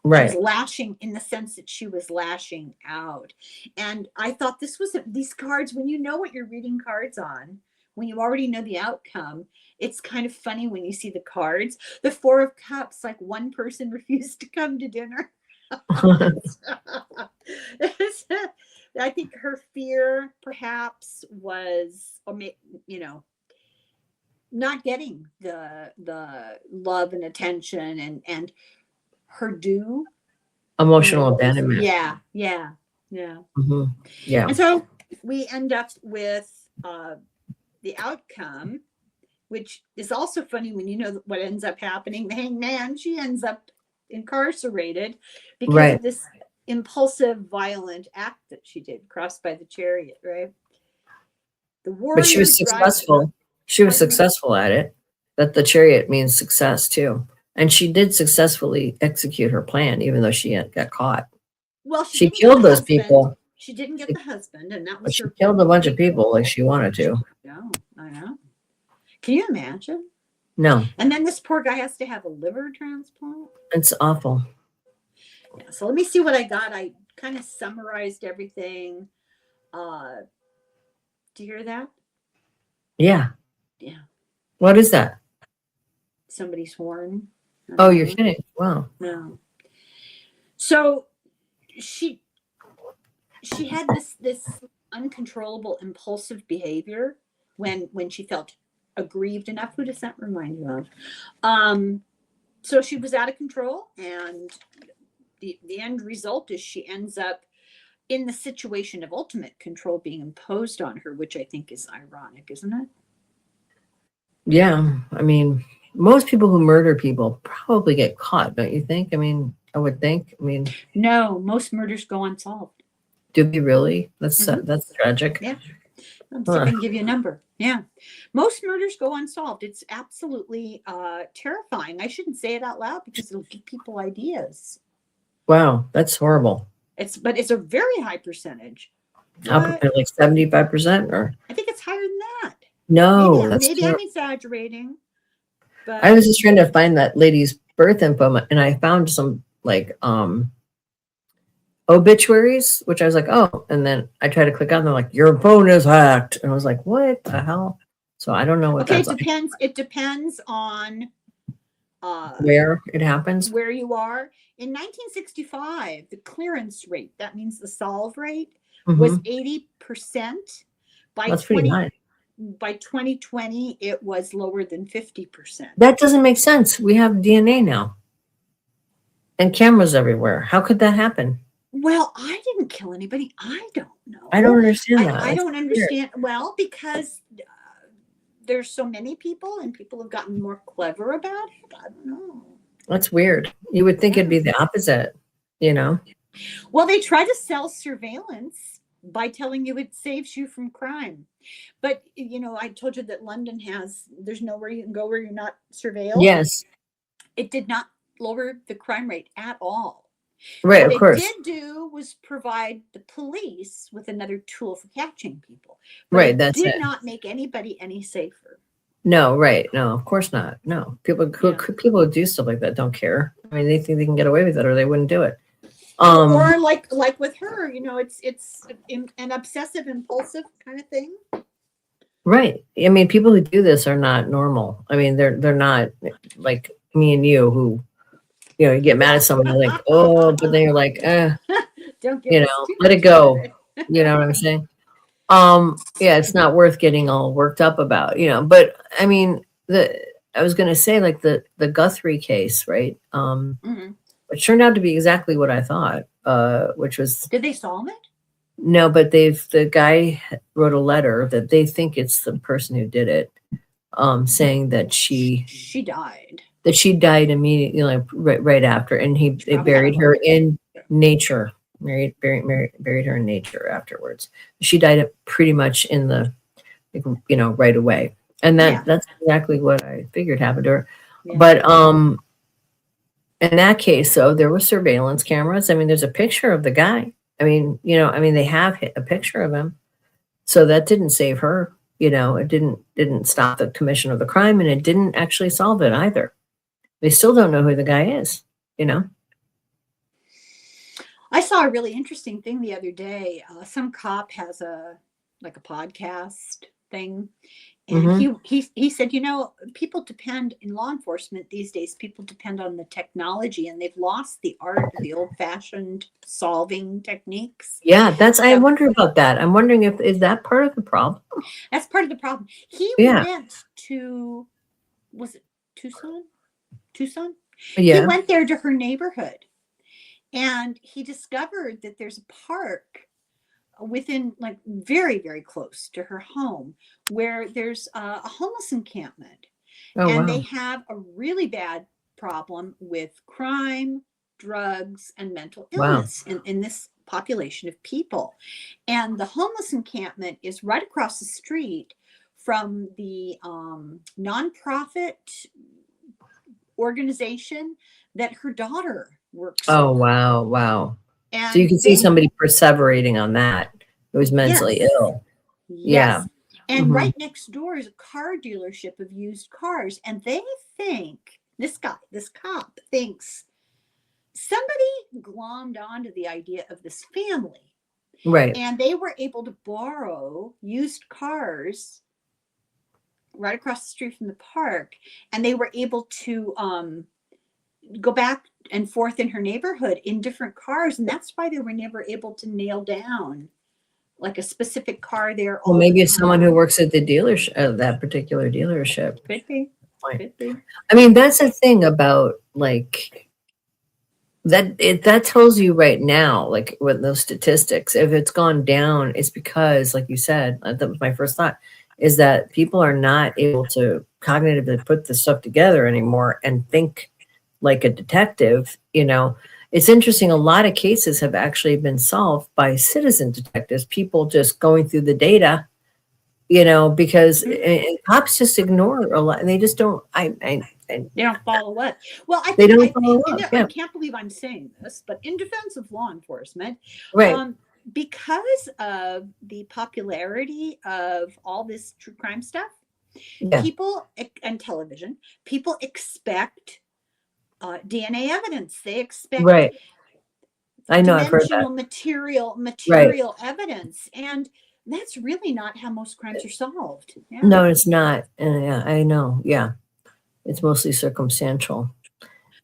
Right. She was lashing in the sense that she was lashing out. And I thought these cards, when you know what you're reading cards on, when you already know the outcome, it's kind of funny when you see the cards. The Four of Cups, like one person refused to come to dinner. I think her fear perhaps was, you know, not getting the love and attention and her due. Emotional abandonment. Yeah. Mm-hmm. Yeah. And so we end up with the outcome, which is also funny when you know what ends up happening. The Hangman, she ends up incarcerated because of this impulsive, violent act that she did, crossed by the chariot, right? The warrior, but she was successful. She was successful at it. That the chariot means success too. And she did successfully execute her plan, even though she got caught. Well, she killed those people. She didn't get the husband, and that was she killed a bunch of people like she wanted to. No, I know. Can you imagine? No. And then this poor guy has to have a liver transplant. It's awful. Yeah, so let me see what I got. I kind of summarized everything. Do you hear that? Yeah. Yeah. What is that? Somebody's horn. Oh, you're kidding. Wow. No. So she had this uncontrollable impulsive behavior when she felt aggrieved enough. Who does that remind you of? So she was out of control, and the end result is she ends up in the situation of ultimate control being imposed on her, which I think is ironic, isn't it? Yeah. I mean, most people who murder people probably get caught, don't you think? I mean, I would think. I mean, no, most murders go unsolved. Do we really? That's tragic. Yeah. I'm see if I can give you a number. Yeah. Most murders go unsolved. It's absolutely terrifying. I shouldn't say it out loud because it'll give people ideas. Wow, that's horrible. But it's a very high percentage. Like 75%, or I think it's higher than that. No, maybe I'm exaggerating. But I was just trying to find that lady's birth info, and I found some like obituaries, which I was like, oh, and then I tried to click on them, like, your phone is hacked, and I was like, what the hell? So I don't know what that's it depends. It depends on where it happens, where you are. In 1965, the clearance rate, that means the solve rate, was 80%. That's pretty high. By 2020, it was lower than 50%. That doesn't make sense. We have DNA now and cameras everywhere. How could that happen? Well, I didn't kill anybody. I don't know. I don't understand that. I That's don't weird. understand. Well, because there's so many people and people have gotten more clever about it. I don't know. That's weird. You would think it'd be the opposite, you know? Well, they try to sell surveillance by telling you it saves you from crime. But, you know, I told you that London there's nowhere you can go where you're not surveilled. Yes. It did not lower the crime rate at all. Right, What of course. it did do was provide the police with another tool for catching people. But Right, it that's did it. not make anybody any safer. No, right. No, of course not. No. People who do stuff like that don't care. I mean, they think they can get away with it or they wouldn't do it. Or like with her, you know, it's an obsessive impulsive kind of thing. Right. I mean, people who do this are not normal. I mean, they're not like me and you who, you know, you get mad at someone, you're like, oh, but then you're like, Don't get you know, let it go. You know what I'm saying? Yeah, it's not worth getting all worked up about, you know. But I mean, I was gonna say like the Guthrie case, right? Which turned out to be exactly what I thought, which was, did they solve it? No, but the guy wrote a letter that they think it's the person who did it, saying that she died. That she died immediately, like right after, and they buried her in nature. Buried her in nature afterwards. She died pretty much in the, you know, right away. And that's exactly what I figured happened to her. Yeah. But in that case, though, there were surveillance cameras. I mean, there's a picture of the guy. I mean, you know, they have a picture of him. So that didn't save her. You know, it didn't stop the commission of the crime, and it didn't actually solve it either. They still don't know who the guy is, you know? I saw a really interesting thing the other day. Some cop has a podcast thing. And he said, you know, people depend in law enforcement these days, people depend on the technology and they've lost the art of the old fashioned solving techniques. Yeah, I wonder about that. I'm wondering is that part of the problem? That's part of the problem. He went to, was it Tucson? Yeah. He went there to her neighborhood and he discovered that there's a park within, like, very, very close to her home where there's a homeless encampment. And they have a really bad problem with crime, drugs, and mental illness in this population of people. And the homeless encampment is right across the street from the nonprofit organization that her daughter works. Oh, wow. And so you can see somebody perseverating on that who was mentally ill. Yes. Yeah. And right next door is a car dealership of used cars. And they think, this cop thinks somebody glommed onto the idea of this family. Right. And they were able to borrow used cars right across the street from the park. And they were able to go back and forth in her neighborhood in different cars. And that's why they were never able to nail down like a specific car there. Well, maybe it's someone who works at the dealership, that particular dealership. Could be. I mean, that's the thing about like that tells you right now, like with those statistics, if it's gone down, it's because, like you said, that was my first thought, is that people are not able to cognitively put this stuff together anymore and think like a detective. You know, it's interesting. A lot of cases have actually been solved by citizen detectives, people just going through the data, you know, because cops just ignore a lot and they just don't, they don't follow up. Well, I can't believe I'm saying this, but in defense of law enforcement, right. Because of the popularity of all this true crime stuff, people and television, people expect DNA evidence. They expect I know, I've heard that. material evidence, and that's really not how most crimes are solved. Yeah. No, it's not. Yeah, I know. Yeah, it's mostly circumstantial.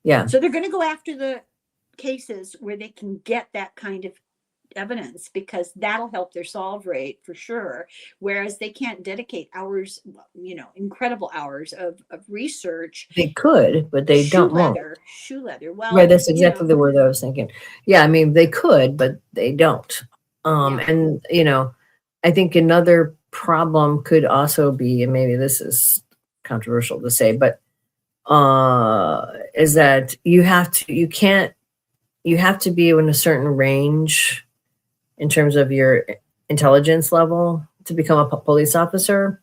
Yeah. So they're going to go after the cases where they can get that kind of evidence, because that'll help their solve rate for sure. Whereas they can't dedicate hours, incredible hours of research. They could, but they Shoe don't won't. leather. Well, Right, that's exactly the word I was thinking. Yeah, I mean, they could, but they don't. And I think another problem could also be, and maybe this is controversial to say, but is that you have to be in a certain range in terms of your intelligence level to become a police officer.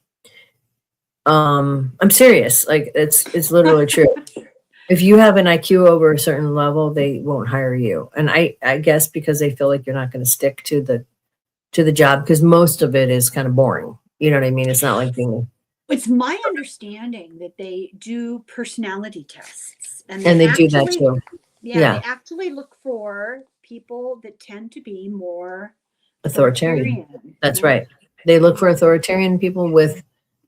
I'm serious. Like it's literally true. If you have an IQ over a certain level, they won't hire you. And I guess because they feel like you're not going to stick to the job, because most of it is kind of boring. You know what I mean? It's not like being. It's my understanding that they do personality tests, and they do that too. Yeah, they actually look for people that tend to be more authoritarian. That's right. They look for authoritarian people with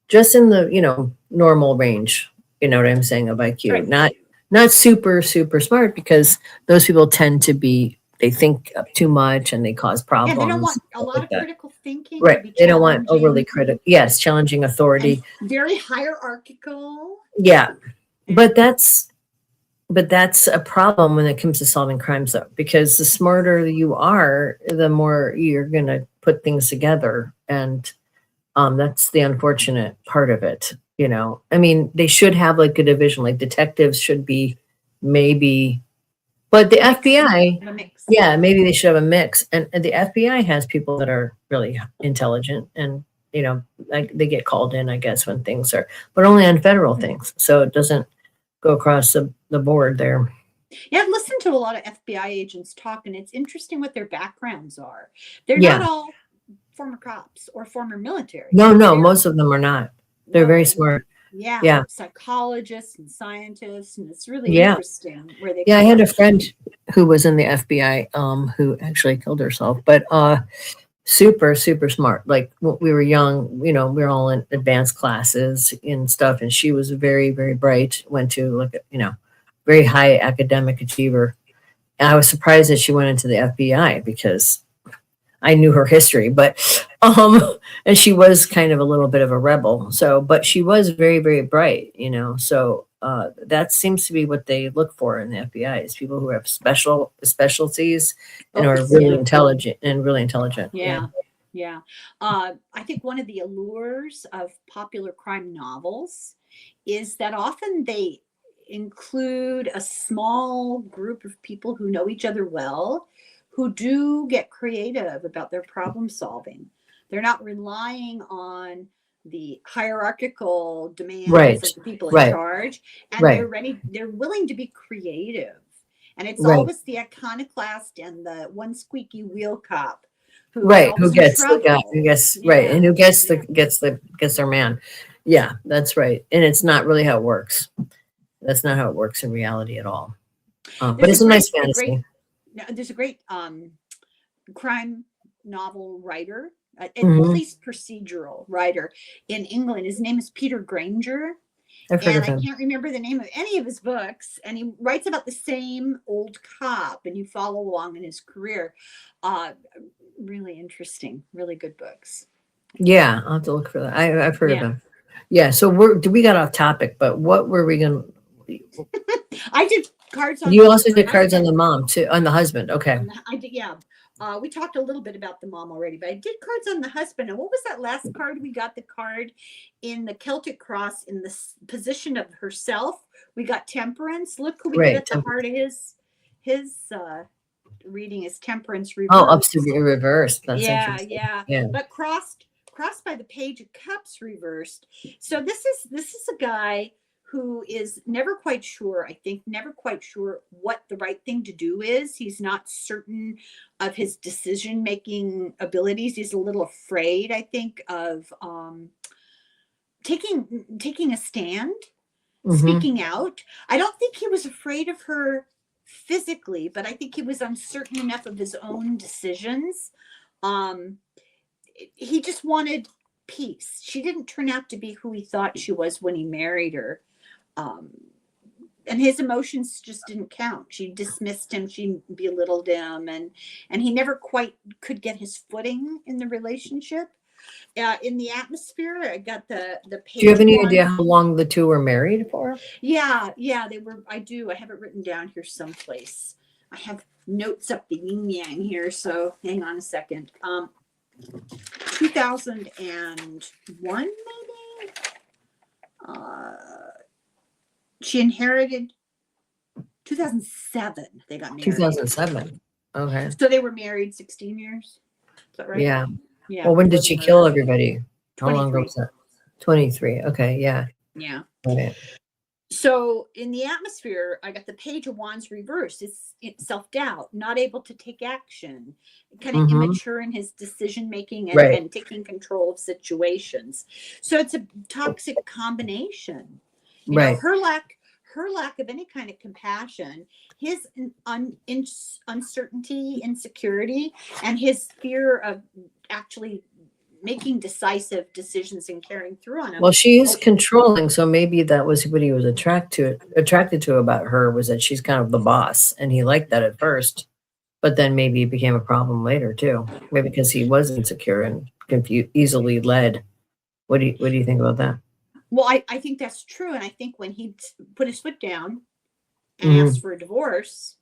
just in the normal range. You know what I'm saying, of IQ, right. Not super, super smart, because those people tend to be, they think too much and they cause problems. Yeah, they don't want a lot of critical thinking. Right. They don't want overly critical. Yes. Challenging authority. And very hierarchical. Yeah. But that's a problem when it comes to solving crimes, though, because the smarter you are, the more you're going to put things together. And that's the unfortunate part of it. I mean, they should have like a division, like detectives should be maybe, but the FBI, yeah, maybe they should have a mix. And the FBI has people that are really intelligent, and like they get called in, I guess, when things are, but only on federal things, so it doesn't go across the board there. Yeah, I've listened to a lot of FBI agents talk, and it's interesting what their backgrounds are. They're not all former cops or former military. No, most of them are not. They're very smart. Yeah. Psychologists and scientists, and it's really interesting where they. Yeah, I had a friend who was in the FBI, who actually killed herself, but super, super smart. Like when we were young, we were all in advanced classes and stuff, and she was very, very bright. Went to very high academic achiever. And I was surprised that she went into the FBI, because I knew her history, but and she was kind of a little bit of a rebel. So, but she was very, very bright, so that seems to be what they look for in the FBI, is people who have specialties and are really intelligent and really intelligent. Yeah. I think one of the allures of popular crime novels is that often they include a small group of people who know each other well, who do get creative about their problem solving. They're not relying on the hierarchical demands of the people in charge, and they're willing to be creative. And it's always the iconoclast and the one squeaky wheel cop who gets the guy, and who gets their man. Yeah, that's right. And it's not really how it works. That's not how it works in reality at all. But it's a nice fantasy. There's a great crime novel writer, police procedural writer in England. His name is Peter Granger. And I can't remember the name of any of his books. And he writes about the same old cop, and you follow along in his career. Really interesting, really good books. Yeah, I'll have to look for that. I've heard of them. Yeah, so we got off topic, but what were we going to... I did cards on... You also did cards on the mom, too, on the husband. Okay. I did, yeah. We talked a little bit about the mom already, but I did cards on the husband. And what was that last card? We got the card in the Celtic cross in the position of herself. We got temperance. Look who we get at the heart of his reading is temperance reversed. Oh, up to reversed. That's interesting. Yeah. But crossed by the page of cups reversed. So this is a guy who is never quite sure what the right thing to do is. He's not certain of his decision-making abilities. He's a little afraid, I think, of taking a stand, speaking out. I don't think he was afraid of her physically, but I think he was uncertain enough of his own decisions. He just wanted peace. She didn't turn out to be who he thought she was when he married her. and his emotions just didn't count. She dismissed him, she belittled him, and he never quite could get his footing in the relationship. In the atmosphere, I got the page. Do you have any one. idea how long the two were married for? Yeah, they were. I do. I have it written down here someplace. I have notes up the yin yang here, so hang on a second. 2001, maybe. She inherited 2007. They got married. 2007. Okay. So they were married 16 years. Is that right? Yeah. Yeah. Well, when did she kill everybody? How 23. long ago was that? 23. Okay. Yeah. Yeah. Right. So in the atmosphere, I got the Page of Wands reversed. It's self-doubt, not able to take action, kind of immature in his decision making and taking control of situations. So it's a toxic combination. You know, her lack of any kind of compassion, his uncertainty, insecurity, and his fear of actually making decisive decisions and carrying through on them. Well, she is controlling, so maybe that was what he was attracted to about her, was that she's kind of the boss, and he liked that at first, but then maybe it became a problem later too. Maybe because he was insecure and confused, easily led. What do you think about that? Well, I think that's true, and I think when he put his foot down and asked for a divorce,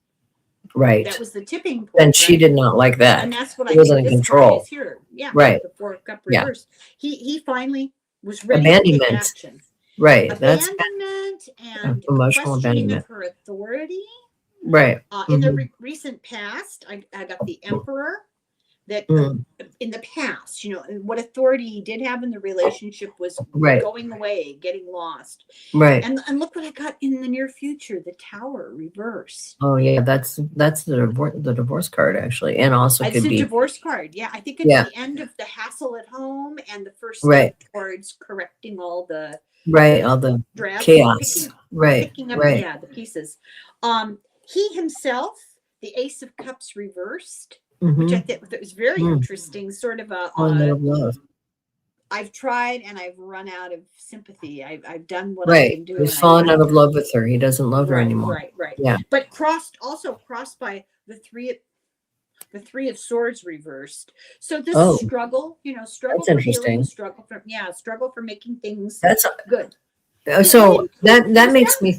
right, that was the tipping point. And she did not like that. And that's what he I wasn't think in this control. Is here. Yeah, right. The Four of Cups reversed. Yeah. He finally was ready abandonment. to take action. Right. Abandonment and emotional questioning abandonment of her authority. Right. In the recent past, I got the Emperor. That in the past, you know, what authority he did have in the relationship was going away, getting lost. Right. And look what I got in the near future, the Tower reverse. Oh yeah, that's the divorce card actually, and also it's could be divorce card. Yeah, I think it's the end of the hassle at home and the first step towards correcting all the all the drafts, chaos. Picking up, right. The pieces. He himself, the Ace of Cups reversed. Which I thought was very interesting, sort of a love. I've tried and I've run out of sympathy. I've done what I can do. He's fallen out of love with her. He doesn't love her anymore. Right. Yeah. But crossed by the three of Swords reversed. So this struggle, struggle that's for interesting. healing, struggle for making things good. So that makes me.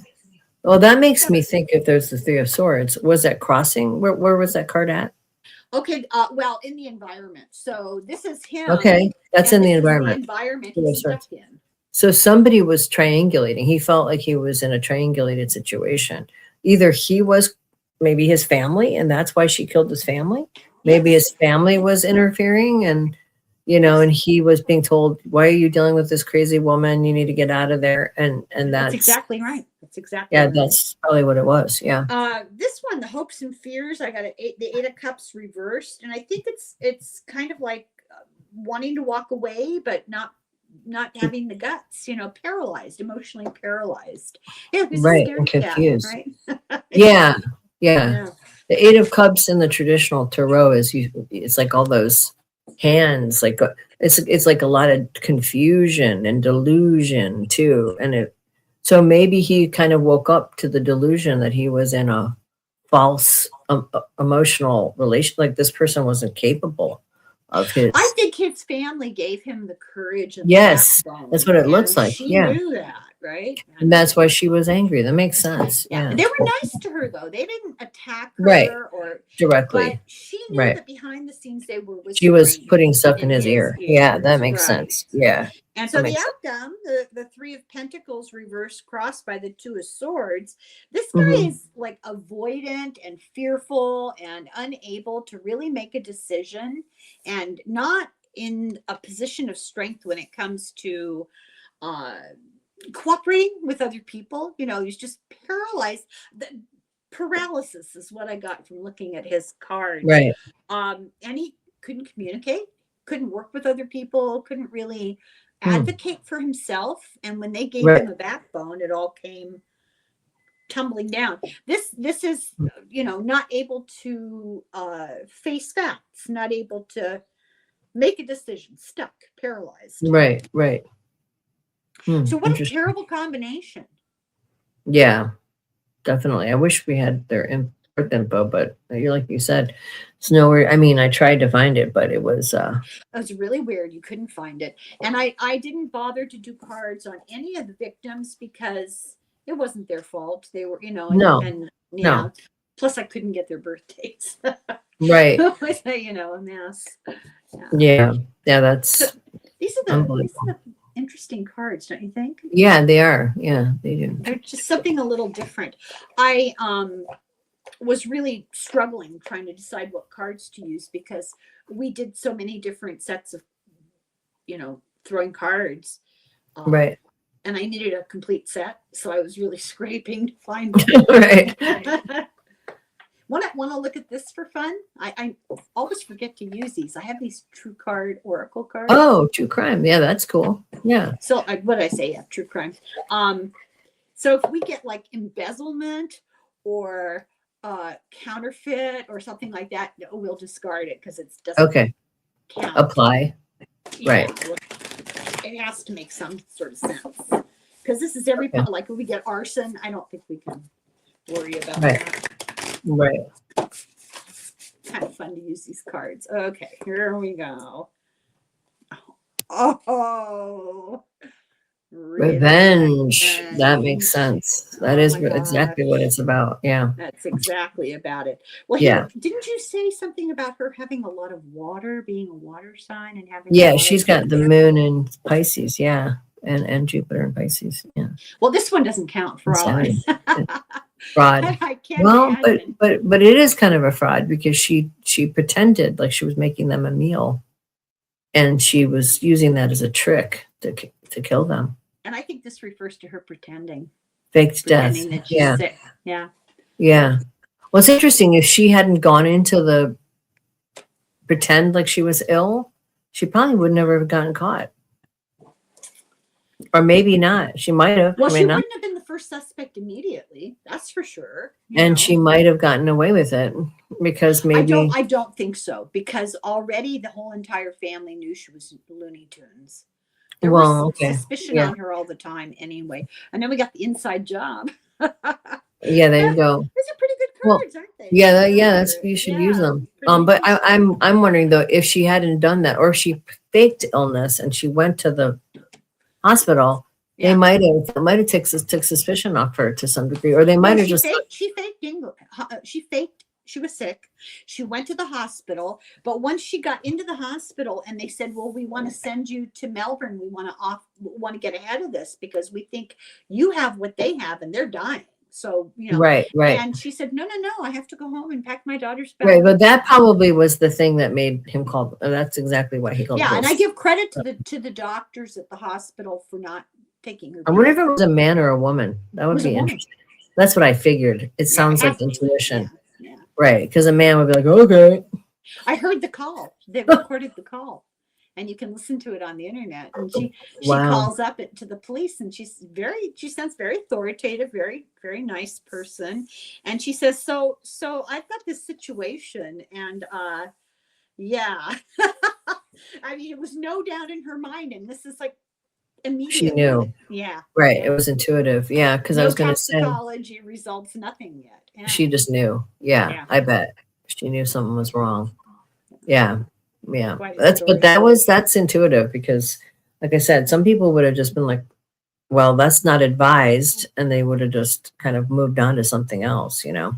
Well, that makes me think if there's the Three of Swords, was that crossing? Where was that card at? Okay, well, in the environment. So this is him. Okay, that's in the environment. He's stuck in. So somebody was triangulating. He felt like he was in a triangulated situation. Either he was, maybe his family, and that's why she killed his family. Maybe his family was interfering, and and he was being told, "Why are you dealing with this crazy woman? You need to get out of there." And that's exactly right. That's probably what it was. Yeah. This one, the hopes and fears. I got the Eight of Cups reversed, and I think it's kind of like wanting to walk away, but not having the guts. Paralyzed, emotionally paralyzed. Yeah, right, and confused. Cat, right? Yeah. The Eight of Cups in the traditional tarot it's like all those hands, like it's like a lot of confusion and delusion too, and so maybe he kind of woke up to the delusion that he was in a false emotional relation, like this person wasn't capable of his. I think his family gave him the courage and that's what it looks like. She knew that, right? And that's why she was angry. That makes sense. Yeah. They were nice to her though. They didn't attack her or directly. But she knew that behind the scenes they were whispering. She was putting stuff in his ear. Yeah, that makes sense. Yeah. And so the outcome, the Three of Pentacles reversed, crossed by the Two of Swords. This guy is like avoidant and fearful and unable to really make a decision, and not in a position of strength when it comes to cooperating with other people. He's just paralyzed. The paralysis is what I got from looking at his cards. Right. And he couldn't communicate, couldn't work with other people, couldn't really advocate for himself. And when they gave him a backbone, it all came tumbling down. This is, not able to face facts, not able to make a decision, stuck, paralyzed. Right. So what a terrible combination. Yeah. definitely. I wish we had their birth info, but like you said, it's nowhere. I mean, I tried to find it, but it was really weird. You couldn't find it. And I didn't bother to do cards on any of the victims because it wasn't their fault. They were, no, and yeah. no, Plus I couldn't get their birthdates. right. It was a mess. Yeah. That's So these are the unbelievable. interesting cards, don't you think? Yeah, they are. Yeah, they do. They're just something a little different. I was really struggling trying to decide what cards to use because we did so many different sets of, throwing cards. Right. And I needed a complete set, so I was really scraping to find Right. Want to look at this for fun? I always forget to use these. I have these True Card Oracle cards. Oh, true crime. Yeah, that's cool. Yeah. So what did I say? Yeah, true crime. So if we get like embezzlement or counterfeit or something like that, we'll discard it because it doesn't Okay. count. Apply. Right. It has to make some sort of sense because this is like if we get arson, I don't think we can worry about that. Right. Kind of fun to use these cards. Okay, here we go. Oh, Revenge. That makes sense. That is exactly what it's about. Yeah. That's exactly about it. Well, yeah. Didn't you say something about her having a lot of water, being a water sign and having? Yeah, she's got the moon in Pisces. Yeah. And Jupiter in Pisces. Yeah. Well, this one doesn't count for us. Fraud. I can't well, imagine. but it is kind of a fraud because she pretended like she was making them a meal, and she was using that as a trick to kill them. And I think this refers to her pretending death. That she's sick. Yeah. Yeah. Well, it's interesting. If she hadn't gone into the pretend like she was ill, she probably would never have gotten caught. Or maybe not. She might have. Well, she wouldn't have been the first suspect immediately. That's for sure. And she might have gotten away with it because maybe. I don't think so because already the whole entire family knew she was Looney Tunes. There was suspicion on her all the time anyway. And then we got the inside job. Yeah, there you go. These are pretty good cards, aren't they? Yeah, you should use them. But I'm wondering though, if she hadn't done that, or if she faked illness and she went to the hospital, they might have took suspicion off her to some degree, or they might have just. She faked. She was sick. She went to the hospital, but once she got into the hospital and they said, well, we want to send you to Melbourne. We want to get ahead of this because we think you have what they have and they're dying. So, Right. And she said, no, I have to go home and pack my daughter's bag. Right. But that probably was the thing that made him call. That's exactly what he called. Yeah. And I give credit to the doctors at the hospital for not taking her. I wonder if it was a man or a woman. That would be interesting. That's what I figured. It sounds like intuition. Yeah. Right. Because a man would be like, okay. I heard the call. They recorded the call. And you can listen to it on the internet. And she calls up to the police, and she sounds very authoritative, very, very nice person. And she says, so I've got this situation, and yeah. I mean, it was no doubt in her mind, and this is like immediately. She knew. Yeah. Right. It was intuitive. Yeah. Because I was going to say. Toxicology results, nothing yet. Yeah. She just knew. Yeah. I bet she knew something was wrong. Yeah. Yeah, that's intuitive because, like I said, some people would have just been like, well, that's not advised, and they would have just kind of moved on to something else, Yeah.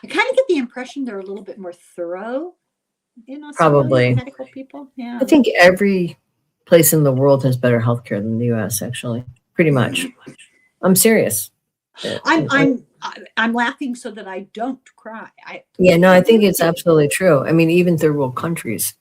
I kind of get the impression they're a little bit more thorough, probably medical people. Yeah, I think every place in the world has better healthcare than the U.S. Actually, pretty much. I'm serious. I'm laughing so that I don't cry. I think it's absolutely true. I mean, even third world countries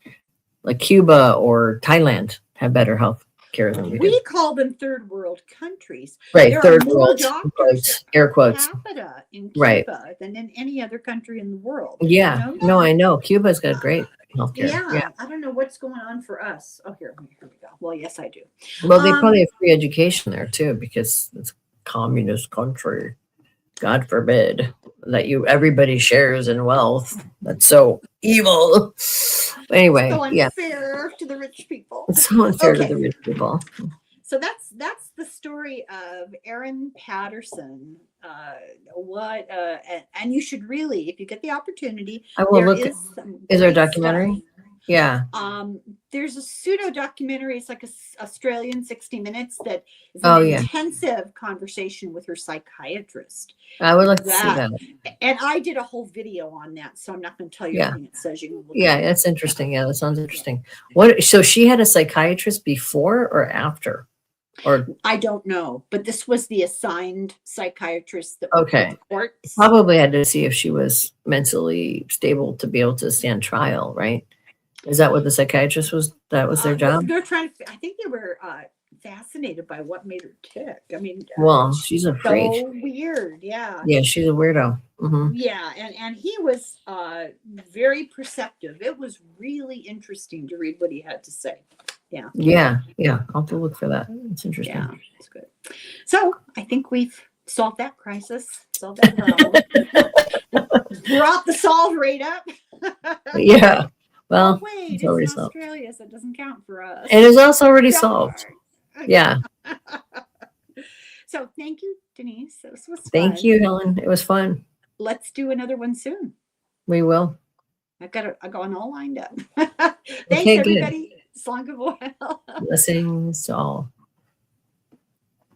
like Cuba or Thailand have better health care than we do. We call them third world countries. Right, there third are more world, doctors air quotes, capita in Cuba than in any other country in the world. Yeah, no, I know. Cuba's got great healthcare. Yeah, I don't know what's going on for us. Oh, here we go. Well, yes, I do. Well, they probably have free education there too because it's a communist country. God forbid that everybody shares in wealth. That's so evil. Anyway, so unfair to the rich people. It's so unfair to the rich people. So that's the story of Erin Patterson. And you should really, if you get the opportunity, I will look. Is there a great documentary? stuff. Yeah. There's a pseudo documentary. It's like a Australian 60 Minutes that is Oh, an yeah. intensive conversation with her psychiatrist. I would like to see that. And I did a whole video on that, so I'm not going to tell you Yeah. everything it says. You can look Yeah, at that's interesting. Yeah, that sounds interesting. What? So she had a psychiatrist before or after? Or I don't know, but this was the assigned psychiatrist that Okay. worked with the courts. probably had to see if she was mentally stable to be able to stand trial, right? Is that what the psychiatrist was? That was their job? They're trying to. I think they were fascinated by what made her tick. I mean, Well, she's so afraid. weird. Yeah. Yeah, she's a weirdo. Hmm. Yeah, and he was very perceptive. It was really interesting to read what he had to say. Yeah. Yeah. I'll have to look for that. It's interesting. Yeah, it's good. So I think we've solved that crisis, solved that problem. Brought the solve rate up. Yeah. Well, Oh, wait, it's it's already in solved. Australia, so it doesn't count for us. It is also already Darn. solved. Yeah. So thank you, Denise. This was fun. Thank you, Helen. It was fun. Let's do another one soon. We will. I've got one all lined up. Thanks, Okay, good. everybody. Slanga Boyle. Blessings to all.